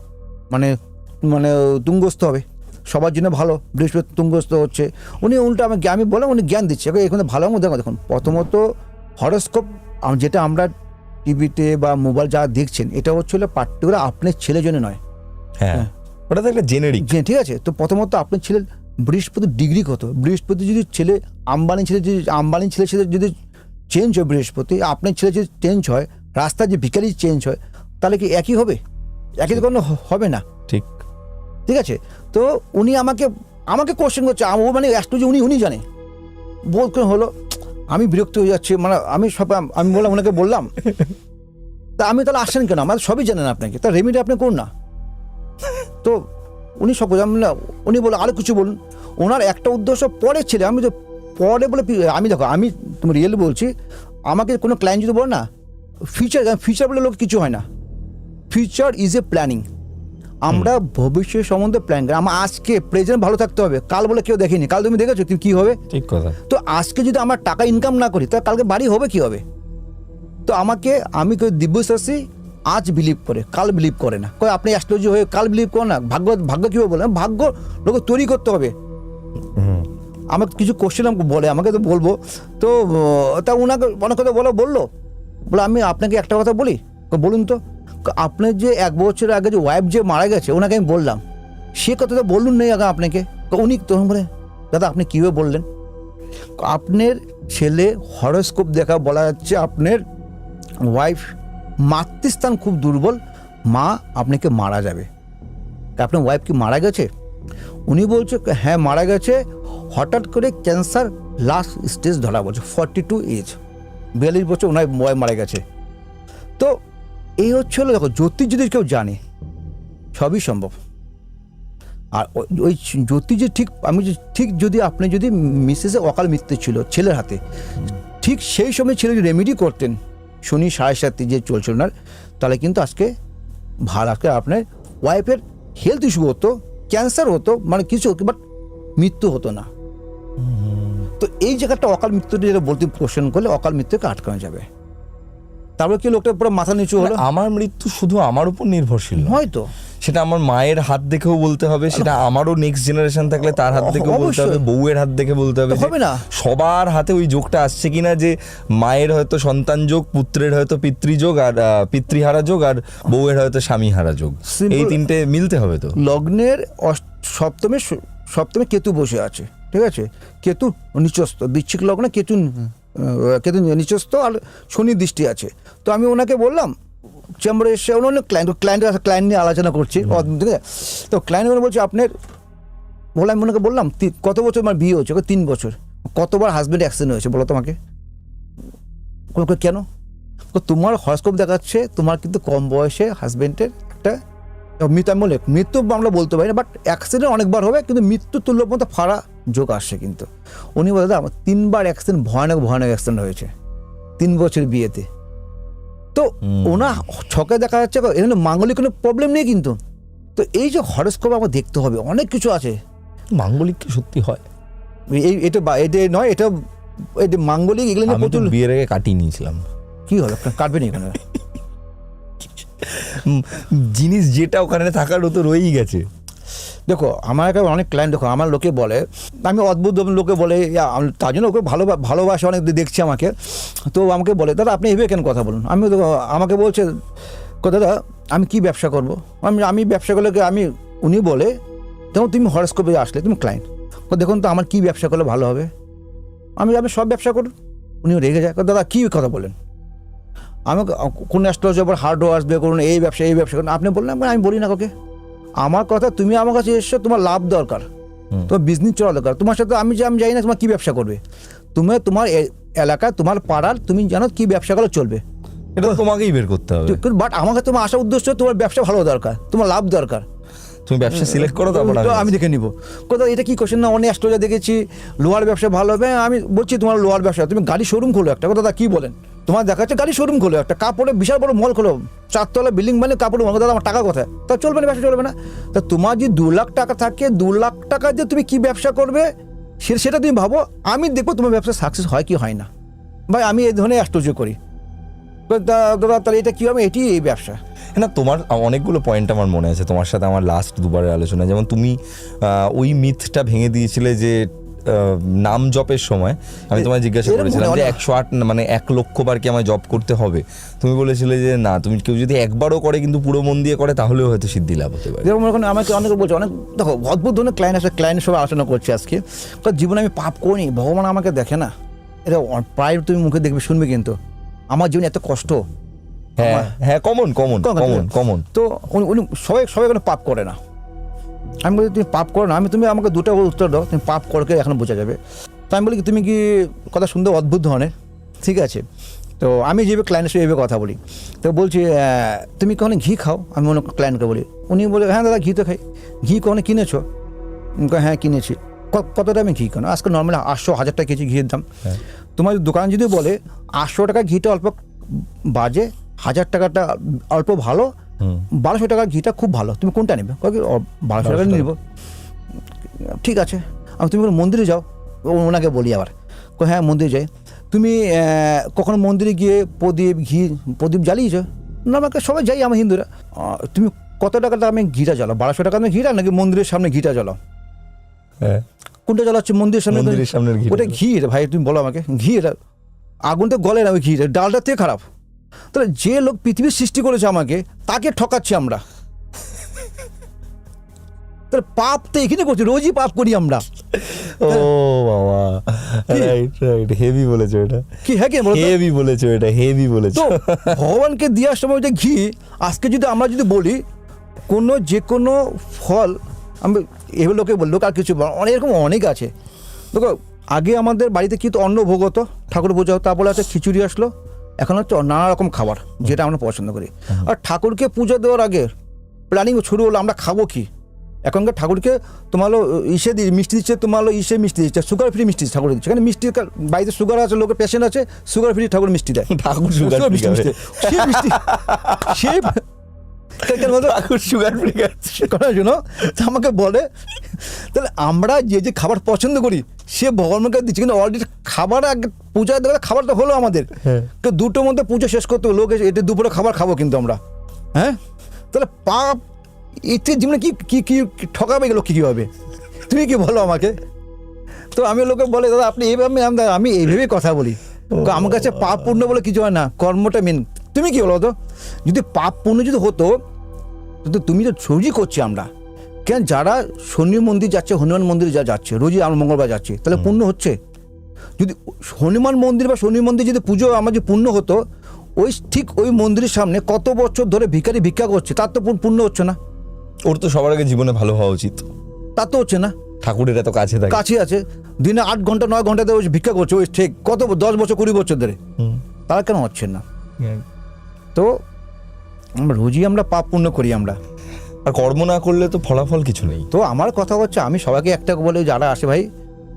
মানে তুঙ্গস্থ হবে, সবার জন্য ভালো, বৃহস্পতি তুঙ্গস্থ হচ্ছে। উনি উল্টা আমি বললাম, উনি জ্ঞান দিচ্ছে এখানে ভালো। দেখুন প্রথমত হরোস্কোপ যেটা আমরা টিভিতে বা মোবাইল যা দেখছেন, এটা হচ্ছিল পার্টিকুলার আপনার ছেলের জন্য নয়, হ্যাঁ ওটা তো একটা জেনেরিক, ঠিক আছে। তো প্রথমত আপনার ছেলের বৃহস্পতি ডিগ্রি কত, বৃহস্পতি যদি ছেলে আম্বানি ছেলে যদি চেঞ্জ হয়, বৃহস্পতি আপনার ছেলে যদি চেঞ্জ হয়, রাস্তায় যে ভিখারি চেঞ্জ হয়, তাহলে কি একই হবে? একই কোনো হবে না, ঠিক আছে। তো উনি আমাকে কোশ্চেন করছে, ও মানে অ্যাস্ট্রোলজি উনি জানে, বলতে হলো আমি বিরক্ত হয়ে যাচ্ছি, মানে আমি বললাম, ওনাকে বললাম তা আমি তাহলে আসেন কেন, আমাদের সবই জানেন আপনাকে, তা রেমেডি আপনি করুন না। তো উনি সব না, উনি বলে আরও কিছু বলুন, ওনার একটা উদ্দেশ্য পরের ছেলে, আমি তো পরে বলে, আমি দেখো আমি তুমি রিয়েল বলছি, আমাকে কোনো ক্লায়েন্ট যদি বলে না ফিউচার বলে লোক কিছু হয় না, ফিউচার ইজ এ প্ল্যানিং। আমরা ভবিষ্যৎ সম্বন্ধে প্ল্যান করি। আমার আজকে প্রেজেন্ট ভালো থাকতে হবে, কাল বলে কেউ দেখেনি, কাল তুমি দেখেছো কি হবে? ঠিক কথা। তো আজকে যদি আমার টাকা ইনকাম না করি তাহলে কালকে বাড়ি হবে কি হবে? তো আমি দিব্যশ্বাসী আজ বিলিভ করে কাল বিলিভ করে না। আপনি অ্যাস্ট্রোলজি হয়ে কাল বিলিভ করে না, ভাগ্য কীভাবে বলে? ভাগ্য লোক তৈরি করতে হবে। আমাকে কিছু কোশ্চেন বলে, আমাকে তো বলবো, তো তা ওনাকে অনেক কথা বললো আমি আপনাকে একটা কথা বলি, বলুন তো, আপনার যে 1 বছর আগে যে ওয়াইফ যে মারা গেছে ওনাকে আমি বললাম, সে কথা তো বলুন নেই আগে আপনাকে। উনি তখন বলে দাদা আপনি কীভাবে বললেন? আপনার ছেলে হরোস্কোপ দেখা বলা যাচ্ছে আপনার ওয়াইফ মাতৃস্থান খুব দুর্বল, মা আপনাকে মারা যাবে। আপনার ওয়াইফ কি মারা গেছে? উনি বলছে হ্যাঁ মারা গেছে, হঠাৎ করে ক্যান্সার লাস্ট স্টেজ ধরা বলছে, 42 এজ, 42 বছর ওনার ওয়াইফ মারা গেছে। তো এই হচ্ছিল, দেখো জ্যোতিষ যদি কেউ জানে সবই সম্ভব। আর ওই জ্যোতিষে ঠিক যদি আপনি যদি মিসেসে অকাল মৃত্যু ছিল ছেলের হাতে, ঠিক সেই সময় ছেলে যদি রেমেডি করতেন শনি 7.5 যে চলছিল ওনার, তাহলে কিন্তু আজকে আপনার ওয়াইফের হেলথ ইস্যু হতো, ক্যান্সার হতো, মানে কিছু হতো, বাট মৃত্যু হতো না। তো এই জায়গাটা অকাল মৃত্যুটা যেটা বলতে কোশ্চেন করলে অকাল মৃত্যুকে আটকানো যাবে। তারপরে কি লোকটা পুরো মাথা নিচু হলো? আমার মৃত্যু শুধু আমার উপর নির্ভরশীল হয়তো, সেটা আমার মায়ের হাত দেখেও বলতে হবে, সেটা আমারও নেক্সট জেনারেশন থাকলে তার হাত দেখেও বলতে হবে, বউয়ের হাত দেখে বলতে হবে। হবে না সবার হাতে ওই যোগটা আসছে কিনা, যে মায়ের হয়তো সন্তান যোগ, পুত্রের হয়তো পিতৃযোগ, আর পিতৃহারা যোগ, আর বউয়ের হয়তো স্বামীহারা যোগ, এই তিনটে মিলতে হবে। তো লগ্নের সপ্তমে কেতু বসে আছে, ঠিক আছে, কেতু নিচস্থ, বৃশ্চিক লগ্নে কেতু নিচস্থ, আর শনি দৃষ্টি আছে। তো আমি ওনাকে বললাম চেম্বারে এসে, অন্য ক্লায়েন্ট নিয়ে আলোচনা করছি, ঠিক আছে। তো ক্লায়েন্ট বলছে আপনার, আমি ওনাকে বললাম কত বছর আমার বিয়ে হচ্ছে? 3 বছর। কতবার হাজব্যান্ড অ্যাক্সিডেন্ট হয়েছে বলো তোমাকে? কেন? তোমার হরোস্কোপ দেখাচ্ছে তোমার কিন্তু কম বয়সে হাজব্যান্ডের একটা মৃত্যু আমরা বলতে পারি না, বাট অ্যাক্সিডেন্ট অনেকবার হবে, কিন্তু মৃত্যু তুল্য মতো ফাড়া যোগ আসছে। কিন্তু উনি বলে দাদা আমার 3বার অ্যাক্সিডেন্ট, ভয়ানক অ্যাক্সিডেন্ট হয়েছে 3 বছর বিয়েতে। তো ওনার ছকে দেখা যাচ্ছে এখানে মাঙ্গলিক কোনো প্রবলেম নেই কিন্তু। তো এই যে হরোস্কোপ আমার দেখতে হবে, অনেক কিছু আছে। মাঙ্গলিক কি সত্যি হয়? এটা নয়, এটা মাঙ্গলিক এগুলো নিয়ে প্রচুর। বিয়ের আগে কাটিয়ে নিয়েছিলাম। কি হলো? কাটবে না এখানে জিনিস যেটা ওখানে থাকার তো রয়েই গেছে। দেখো আমার কাছে অনেক ক্লায়েন্ট, দেখো আমার লোকে বলে, আমি অদ্ভুত লোকে বলে, তার জন্য ওকে ভালোবাসে অনেক, দেখছি আমাকে। তো আমাকে বলে দাদা আপনি এভাবে কেন কথা বলুন? আমাকে বলছে দাদা আমি কি ব্যবসা করব? আমি ব্যবসা করলে উনি বলে দেখুন তুমি হরোস্কোপে আসলে তুমি ক্লায়েন্ট, দেখুন তো আমার কি ব্যবসা করলে ভালো হবে? আমি সব ব্যবসা করুন। উনিও রেগে যায়, দাদা কী কথা বলেন? আমাকে কোন অ্যাস্ট্রোলজি আবার হার্ডওয়্যার আসবে করুন, এই ব্যবসা করুন। আপনি বললেন আমি বলি না কাউকে, আমার কথা তুমি আমার কাছে এসছো, তোমার লাভ দরকার, তোমার বিজনেস চলা দরকার। তোমার সাথে আমি জানি না তোমার কী ব্যবসা করবে, তোমার এলাকা তোমার পাড়ার তুমি জানো কী ব্যবসা করলে চলবে, এটা তোমাকেই বের করতে হবে। বাট আমাকে তোমার আসার উদ্দেশ্য তোমার ব্যবসা ভালো দরকার, তোমার লাভ দরকার, তুমি ব্যবসা সিলেক্ট করো, তারপর আমি দেখে নিবো। কোথাও এটা কি কোশ্চেন না? অনেক অ্যাস্ট্রোলজি দেখেছি লোহার ব্যবসা ভালো হবে, আমি বলছি তোমার লোহার ব্যবসা, তুমি গাড়ি শোরুম খোলো একটা, দাদা কী বলেন? তোমার দেখাচ্ছে গাড়ি শোরুম খোলো একটা, কাপড়ের বিশাল বড় মল খোলো, 4 তলা বিল্ডিং মানে কাপড় মল, দাদা আমার টাকা কোথায়? তা চলবে না, ব্যবসা চলবে না। তা তোমার যে 2 লাখ টাকা থাকে, 2 লাখ টাকা দিয়ে তুমি কি ব্যবসা করবে সেটা তুমি ভাবো, আমি দেখবো তোমার ব্যবসা সাকসেস হয় কি হয় না। ভাই আমি এই ধরনের অ্যাস্ট্রোলজি করি, দাদা তাহলে এটা কী হবে? এটি এই ব্যবসা না। তোমার অনেকগুলো পয়েন্ট আমার মনে আছে, তোমার সাথে আমার লাস্ট 2বারের আলোচনা, যেমন তুমি ওই মিথটা ভেঙে দিয়েছিলে যে নাম জপের সময় আমি তোমায় জিজ্ঞাসা করেছিলাম যে 108 মানে 1 লক্ষ বার কি আমায় জপ করতে হবে? তুমি বলেছিলে যে না, তুমি কেউ যদি একবারও করে কিন্তু পুরো মন দিয়ে করে তাহলেও হয়তো সিদ্ধি লাভ হতে পারে। যেরকম আমাকে অনেকে বলছে, অনেক দেখো অদ্ভুত ধরনের ক্লায়েন্টের সবাই আলোচনা করছে আজকে, জীবনে আমি পাপ করিনি, ভগবান আমাকে দেখে না। এটা প্রায় তুমি মুখে দেখবে শুনবে, কিন্তু আমার জীবনে এত কষ্ট। হ্যাঁ কমন। তো উনি সবাই কোনো পাপ করে না। আমি বলি তুমি পাপ করো না, তুমি আমাকে 2টা উত্তর দাও, তুমি পাপ করকে এখন বোঝা যাবে। তো আমি বলি তুমি কি কথা শুনতে অদ্ভুত ধরনের, ঠিক আছে। তো আমি যেভাবে ক্লায়েন্টের সাথে এইভাবে কথা বলি, তো বলছি তুমি কখনো ঘি খাও? আমি অন্য ক্লায়েন্টকে বলি, উনি বলে হ্যাঁ দাদা ঘি তো খাই। ঘি কখনো কিনেছো? হ্যাঁ কিনেছি। কত দামে ঘি কেন? আজকে নর্মালি 800-1000 টাকা কেজি ঘিয়ের দাম। হ্যাঁ। তোমার দোকান যদি বলে 800 টাকা ঘিটা অল্প বাজে, 1000 টাকাটা অল্প ভালো, 1200 টাকার ঘিটা খুব ভালো, তুমি কোনটা নেবে? 1200 টাকা নেব, ঠিক আছে। আমি তুমি কোনো মন্দিরে যাও, ওনাকে বলি আবার, হ্যাঁ মন্দিরে যাই। তুমি কখনো মন্দিরে গিয়ে প্রদীপ জ্বালিয়েছ? না, আমাকে সবাই যাই, আমার হিন্দুরা। তুমি কত টাকা দামে ঘিটা জ্বালাও? 1200 টাকা দামে ঘিটা নাকি মন্দিরের সামনে ঘিটা জ্বালাও? হ্যাঁ, কোনটা জ্বালাচ্ছে? মন্দিরের সামনে ঘি। ওটা ঘি এটা ভাই, তুমি বলো আমাকে। ঘি এটা আগুন তো গলে না, ওই ঘি ডালটা থেকে খারাপ। তাহলে যে লোক পৃথিবীর সৃষ্টি করেছে আমাকে, তাকে ঠকাচ্ছি আমরা। তাহলে পাপ তো এখানে করছি, রোজই পাপ করি আমরা। ও বাবা, রাইট, হেভি বলেছো এটা। কি হ্যাঁ, কি হেভি বলেছো এটা, হেভি বলেছো। তো ভগবানকে দেওয়ার সময় যে ঘি, আজকে যদি আমরা যদি বলি যে কোনো ফল, আমি এভাবে লোকে বললো আর কিছু অনেক এরকম অনেক আছে। দেখো, আগে আমাদের বাড়িতে কিন্তু অন্ন ভোগ হতো, ঠাকুর পূজা হতো, তারপরে হচ্ছে খিচুড়ি আসলো, এখন হচ্ছে নানা রকম খাবার যেটা আমরা পছন্দ করি। আর ঠাকুরকে পুজো দেওয়ার আগে প্ল্যানিং শুরু হলো আমরা খাবো কি। এখনকার ঠাকুরকে তোমার মিষ্টি দিচ্ছে, তোমার মিষ্টি দিচ্ছে, সুগার ফ্রি মিষ্টি ঠাকুর দিচ্ছে। এখানে মিষ্টি বাড়িতে সুগার আছে, লোকের পেশেন্ট আছে, সুগার ফ্রি ঠাকুর মিষ্টি দেয়। ঠাকুর সুগার ফ্রি করার জন্য আমাকে বলে, তাহলে আমরা যে খাবার পছন্দ করি সে ভগবানকে দিচ্ছে, কিন্তু অলরেডি খাবার আগে পূজা দেওয়া খাবারটা হলো আমাদের, তো দুটোর মধ্যে পুজো শেষ করতে লোক এটা দুপুরে খাবার খাবো কিন্তু আমরা। হ্যাঁ, তাহলে পাপ এতে জীবনে কি কি কি ঠকাবে গেলো কি হবে? তুমি কি বলো আমাকে? তো আমি লোকে বলে, দাদা আপনি এইভাবে, আমি এইভাবেই কথা বলি। আমার কাছে পাপ পূর্ণ বলে কিছু হয় না, কর্মটা মেন। তুমি কি বলো তো, যদি পাপ পূর্ণ যদি হতো, তো তুমি তো রোজই করছি আমরা কেন? যারা শনি মন্দির যাচ্ছে, হনুমান মন্দিরে যাচ্ছে, রোজই আমরা মঙ্গলবার যাচ্ছি, তাহলে পূর্ণ হচ্ছে? যদি হনুমান মন্দির বা শনি মন্দির যদি পুজো আমার যে পূর্ণ হতো, ঠিক ওই মন্দিরের সামনে কত বছর ধরে ভিখারি ভিক্ষা করছে, তার তো পূর্ণ হচ্ছে না। ওর তো সবার আগে জীবনে ভালো হওয়া উচিত, তা তো হচ্ছে না। ঠাকুরের এত কাছে আছে, দিনে 8 ঘন্টা 9 ঘন্টা ধরে ভিক্ষা করছে, ওই ঠিক কত 10 বছর 20 বছর ধরে, তারা কেন হচ্ছে না? তো আমরা রোজই আমরা পাপ পূর্ণ করি আমরা, আর কর্ম না করলে তো ফলাফল কিছু নেই। তো আমার কথা হচ্ছে, আমি সবাইকে একটা বলে, যারা আসে ভাই,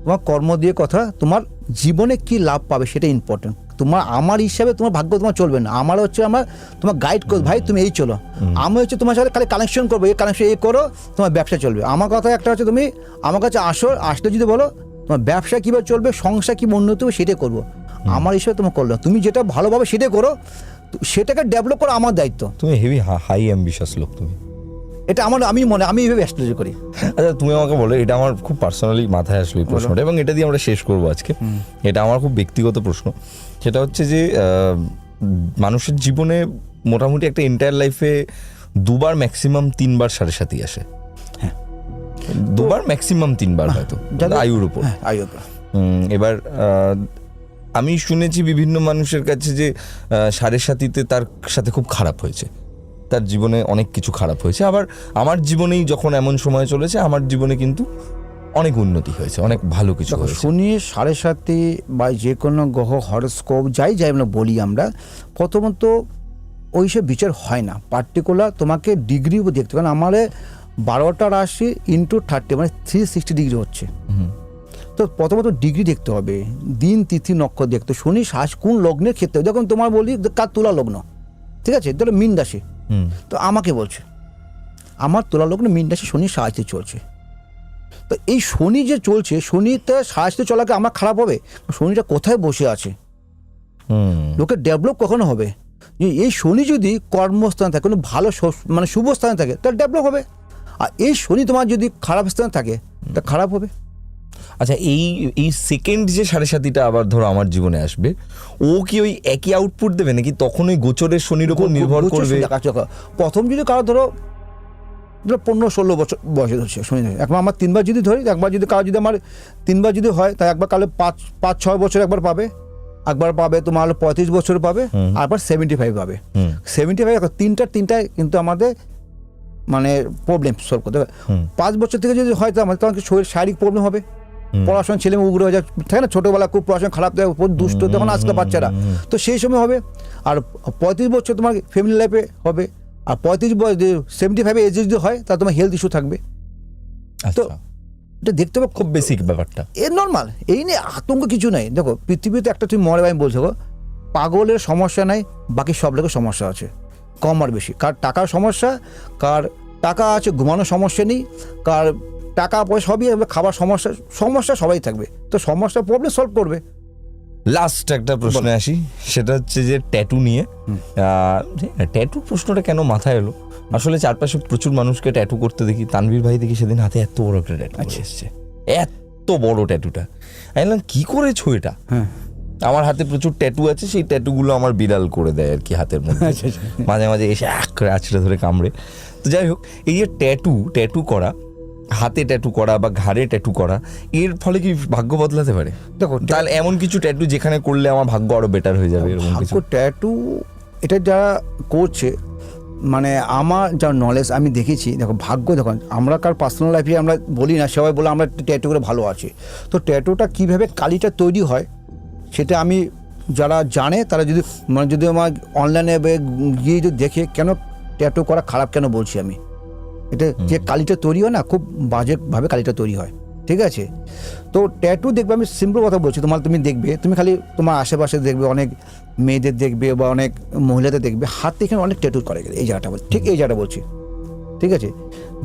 তোমার কর্ম দিয়ে কথা, তোমার জীবনে কি লাভ পাবে সেটা ইম্পর্টেন্ট। তোমার আমার হিসাবে তোমার ভাগ্য তোমার চলবে না, আমার হচ্ছে আমার তোমার গাইড করবো, ভাই তুমি এই চলো। আমি হচ্ছে তোমার সাথে খালি কানেকশন করবো, এই কানেকশন এই করো, তোমার ব্যবসা চলবে। আমার কথা একটা হচ্ছে, তুমি আমার কাছে আসলে যদি বলো তোমার ব্যবসা কীভাবে চলবে, সংসার কী উন্নতি হবে, সেটাই করবো। আমার হিসাবে তোমার করলো, তুমি যেটা ভালোভাবে সেটাই করো, সেটাকে ডেভেলপ করা আমার দায়িত্ব। তুমি হেভি হাই অ্যাম্বিশাস লোক তুমি, এটা আমি এইভাবে অ্যাস্ট্রোলজি করি। আচ্ছা, তুমি আমাকে বলো, এটা আমার খুব পার্সোনালি মাথায় আসলো এই প্রশ্নটা, এবং এটা দিয়ে আমরা শেষ করবো আজকে। এটা আমার খুব ব্যক্তিগত প্রশ্ন। সেটা হচ্ছে যে মানুষের জীবনে মোটামুটি একটা এন্টায়ার লাইফে 2 বার ম্যাক্সিমাম 3 বার 7.5 আসে। হ্যাঁ, 2 বার ম্যাক্সিমাম 3 বার হয়তো, আয়ুর উপর। এবার আমি শুনেছি বিভিন্ন মানুষের কাছে যে 7.5 তার সাথে খুব খারাপ হয়েছে, তার জীবনে অনেক কিছু খারাপ হয়েছে। আবার আমার জীবনেই যখন এমন সময় চলেছে, আমার জীবনে কিন্তু অনেক উন্নতি হয়েছে, অনেক ভালো কিছু হয়েছে। শুনি 7.5 বা যে কোনো গ্রহ হরস্কোপ যাই আমরা বলি, আমরা প্রথমত ওইসব বিচার হয় না, পার্টিকুলার তোমাকে ডিগ্রিও দেখতে, কারণ আমার 12টা রাশি ইন্টু 30 মানে 360 ডিগ্রি হচ্ছে। তো প্রথমত ডিগ্রি দেখতে হবে, দিন তিথি নক্ষত্র দেখতে, শনি শ্বাস কোন লগ্নের ক্ষেত্রে। যখন তোমার বলি কার তুলা লগ্ন, ঠিক আছে, তাহলে মীন রাশি, তো আমাকে বলছে আমার তুলা লগ্নে মীন রাশি, শনি সাহায্যে চলছে। তো এই শনি যে চলছে, শনিতে সাহায্যে চলাকে আমার খারাপ হবে? শনিটা কোথায় বসে আছে, লোকের ডেভেলপ কখনো হবে? এই শনি যদি কর্মস্থানে থাকে, কোনো ভালো মানে শুভ স্থানে থাকে, তাহলে ডেভেলপ হবে। আর এই শনি তোমার যদি খারাপ স্থানে থাকে, তা খারাপ হবে। আচ্ছা, এই সেকেন্ড যে 7.5টা আবার ধরো আমার জীবনে আসবে, ও কি ওই একই আউটপুট দেবে, নাকি তখন ওই গোচরের শনির উপর নির্ভর করবে? প্রথম যদি কারো ধরো 15-16 বছর বয়সে ধরছে শনি, একবার আমার 3 বার যদি ধরি, একবার যদি কারো যদি আমার 3 বার যদি হয়, তাই একবার কালে 5-6 বছর একবার পাবে, একবার পাবে তোমার 35 বছর পাবে, আরবার 75 পাবে। 75 তিনটায় কিন্তু আমাদের মানে প্রবলেম সলভ করতে হবে। 5 বছর থেকে যদি হয়, তো আমাদের তখন শরীর শারীরিক প্রবলেম হবে, পড়াশোনা ছেলে উগ্র হয়ে যায়, থাকে না, ছোটোবেলা খুব পড়াশোনা খারাপ দেয়, দুষ্ট তখন আজকাল বাচ্চারা, তো সেই সময় হবে। আর 35 বছর তোমার ফ্যামিলি লাইফে হবে, আর 75 এজে যদি হয়, তাহলে তোমার হেলথ ইস্যু থাকবে। তো এটা দেখতে হবে খুব বেসিক ব্যাপারটা। এ নর্মাল, এই নিয়ে আতঙ্ক কিছু নেই। দেখো পৃথিবীতে একটা তুমি মরে আমি বলছো, পাগলের সমস্যা নাই, বাকি সব লোকের সমস্যা আছে, কম আর বেশি। কার টাকার সমস্যা, কার টাকা আছে ঘুমানোর সমস্যা নেই, কার টাকা পয়সা সবই হবে, খাবার সমস্যা, সমস্যা সবাই থাকবে। তো সমস্যা প্রবলেম সলভ করবে। লাস্ট একটা প্রশ্নে আসি, সেটা হচ্ছে যে ট্যাটু নিয়ে। ট্যাটু প্রশ্নটা কেন মাথায় এলো, আসলে চারপাশে প্রচুর মানুষকে ট্যাটু করতে দেখি। তানভীর ভাই দেখি সেদিন হাতে এত বড় একটা ট্যাটু এসছে, এত বড় ট্যাটুটা। আমি বললাম কি করেছো এটা? আমার হাতে প্রচুর ট্যাটু আছে, সেই ট্যাটুগুলো আমার বিড়াল করে দেয় আর কি হাতের মধ্যে, মাঝে মাঝে এসে এক করে আছড়ে ধরে কামড়ে। তো যাই হোক, এই যে ট্যাটু করা, হাতে ট্যাটু করা বা ঘাড়ে ট্যাটু করা, এর ফলে কি ভাগ্য বদলাতে পারে? দেখো তাহলে এমন কিছু ট্যাটু যেখানে করলে আমার ভাগ্য আরো বেটার হয়ে যাবে, এরকম কিছু? ট্যাটু এটা যারা করছে, মানে আমার যা নলেজ আমি দেখেছি, দেখো ভাগ্য, দেখো আমরা কার পার্সোনাল লাইফে আমরা বলি না, সবাই বলে আমরা ট্যাটু করে ভালো আছি। তো ট্যাটুটা কীভাবে কালিটা তৈরি হয় সেটা আমি, যারা জানে তারা যদি মানে যদি আমার অনলাইনে গিয়ে যদি দেখে, কেন ট্যাটু করা খারাপ কেন বলছি আমি, এটা যে কালিটা তৈরি হয় না, খুব বাজেভাবে কালিটা তৈরি হয়, ঠিক আছে? তো ট্যাটু দেখবে, আমি সিম্পল কথা বলছি, তুমি দেখবে, তুমি খালি তোমার আশেপাশে দেখবে অনেক মেয়েদের দেখবে বা অনেক মহিলাদের দেখবে হাতে এখানে অনেক ট্যাটু করে গেলে, এই জায়গাটা বলছি, ঠিক এই জায়গাটা বলছি, ঠিক আছে?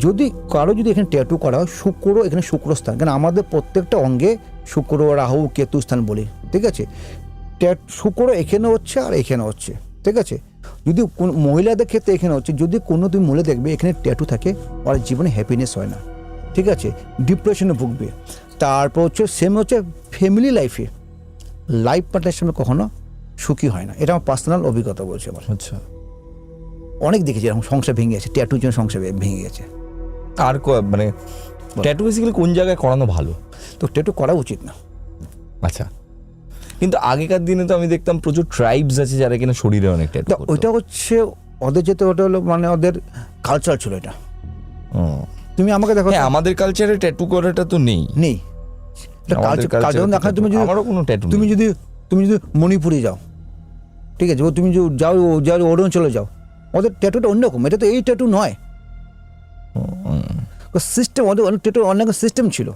যদি কারো যদি এখানে ট্যাটু করা হয়, শুক্র, এখানে শুক্রস্থান, কারণ আমাদের প্রত্যেকটা অঙ্গে শুক্র, রাহু, কেতু স্থান বলি, ঠিক আছে? শুক্র এখানে হচ্ছে আর এখানে হচ্ছে, ঠিক আছে? যদি কোন মহিলাদের ক্ষেত্রে এখানে হচ্ছে, যদি কোনো তুমি মহিলা দেখবে এখানে ট্যাটু থাকে, ওর জীবনে হ্যাপিনেস হয় না, ঠিক আছে? ডিপ্রেশনে ভুগবে। তারপর হচ্ছে সেম হচ্ছে ফ্যামিলি লাইফে, লাইফ পার্টনারের সঙ্গে কখনো সুখী হয় না। এটা আমার পার্সোনাল অভিজ্ঞতা বলছে আমার। আচ্ছা, অনেক দেখেছি এরকম সংসার ভেঙে গেছে, ট্যাটুর জন্য সংসার ভেঙে গেছে। আর মানে ট্যাটু বেসিক্যালি কোন জায়গায় করানো ভালো? তো ট্যাটু করা উচিত না। আচ্ছা, কিন্তু আগেকার দিনে তো আমি দেখতাম প্রচুর ট্রাইবস আছে যারা কিনা শরীরে অনেক ট্যাটু করতো। ওইটা হচ্ছে ওদের যেতে, ওটা হলো মানে ওদের কালচার ছিল এটা। তুমি আমাকে দেখো, আমাদের কালচারে ট্যাটু করাটা তো নেই। আমারও কোনো ট্যাটু। তুমি যদি মণিপুরে যাও, ঠিক আছে, তুমি যদি যাও অরুণাচলে যাও, ওদের ট্যাটুটা অন্যরকম, এটা তো এই ট্যাটু নয়। সিস্টেম, ওদের অনেক ট্যাটু অনেক সিস্টেম ছিল।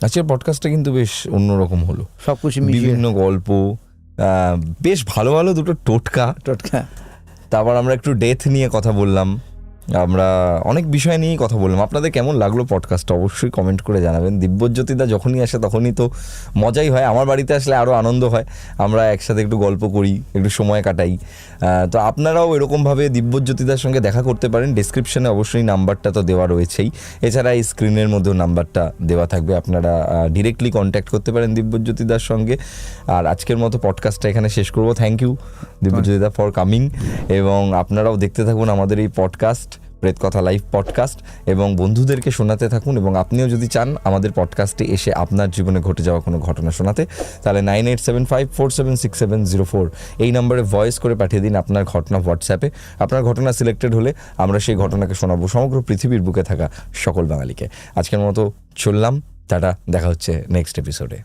আজকের পডকাস্টটা কিন্তু বেশ অন্যরকম হলো, সব কিছু বিভিন্ন গল্প, বেশ ভালো ভালো দুটো টোটকা। তারপর আমরা একটু ডেথ নিয়ে কথা বললাম, আমরা অনেক বিষয় নিয়েই কথা বললাম। আপনাদের কেমন লাগলো পডকাস্টটা অবশ্যই কমেন্ট করে জানাবেন। দিব্যজ্যোতিদা যখনই আসে তখনই তো মজাই হয়, আমার বাড়িতে আসলে আরও আনন্দ হয়, আমরা একসাথে একটু গল্প করি, একটু সময় কাটাই। তো আপনারাও এরকমভাবে দিব্যজ্যোতিদার সঙ্গে দেখা করতে পারেন। ডেসক্রিপশনে অবশ্যই নাম্বারটা তো দেওয়া রয়েছেই, এছাড়া এই স্ক্রিনের মধ্যেও নাম্বারটা দেওয়া থাকবে, আপনারা ডিরেক্টলি কন্ট্যাক্ট করতে পারেন দিব্যজ্যোতিদার সঙ্গে। আর আজকের মতো পডকাস্টটা এখানে শেষ করবো। থ্যাংক ইউ দিব্যজ্যোতিদা ফর কামিং, এবং আপনারাও দেখতে থাকুন আমাদের এই পডকাস্ট, প্রেত কথা লাইভ পডকাস্ট, এবং বন্ধুদেরকে শোনাতে থাকুন। এবং আপনিও যদি চান আমাদের পডকাস্টে এসে আপনার জীবনে ঘটে যাওয়া কোনো ঘটনা শোনাতে, তাহলে 9875476704 এই নম্বরে ভয়েস করে পাঠিয়ে দিন আপনার ঘটনা হোয়াটসঅ্যাপে। আপনার ঘটনা সিলেক্টেড হলে আমরা সেই ঘটনাকে শোনাবো সমগ্র পৃথিবীর বুকে থাকা সকল বাঙালিকে। আজকের মতো চললাম, টাটা, দেখা হচ্ছে নেক্সট এপিসোডে।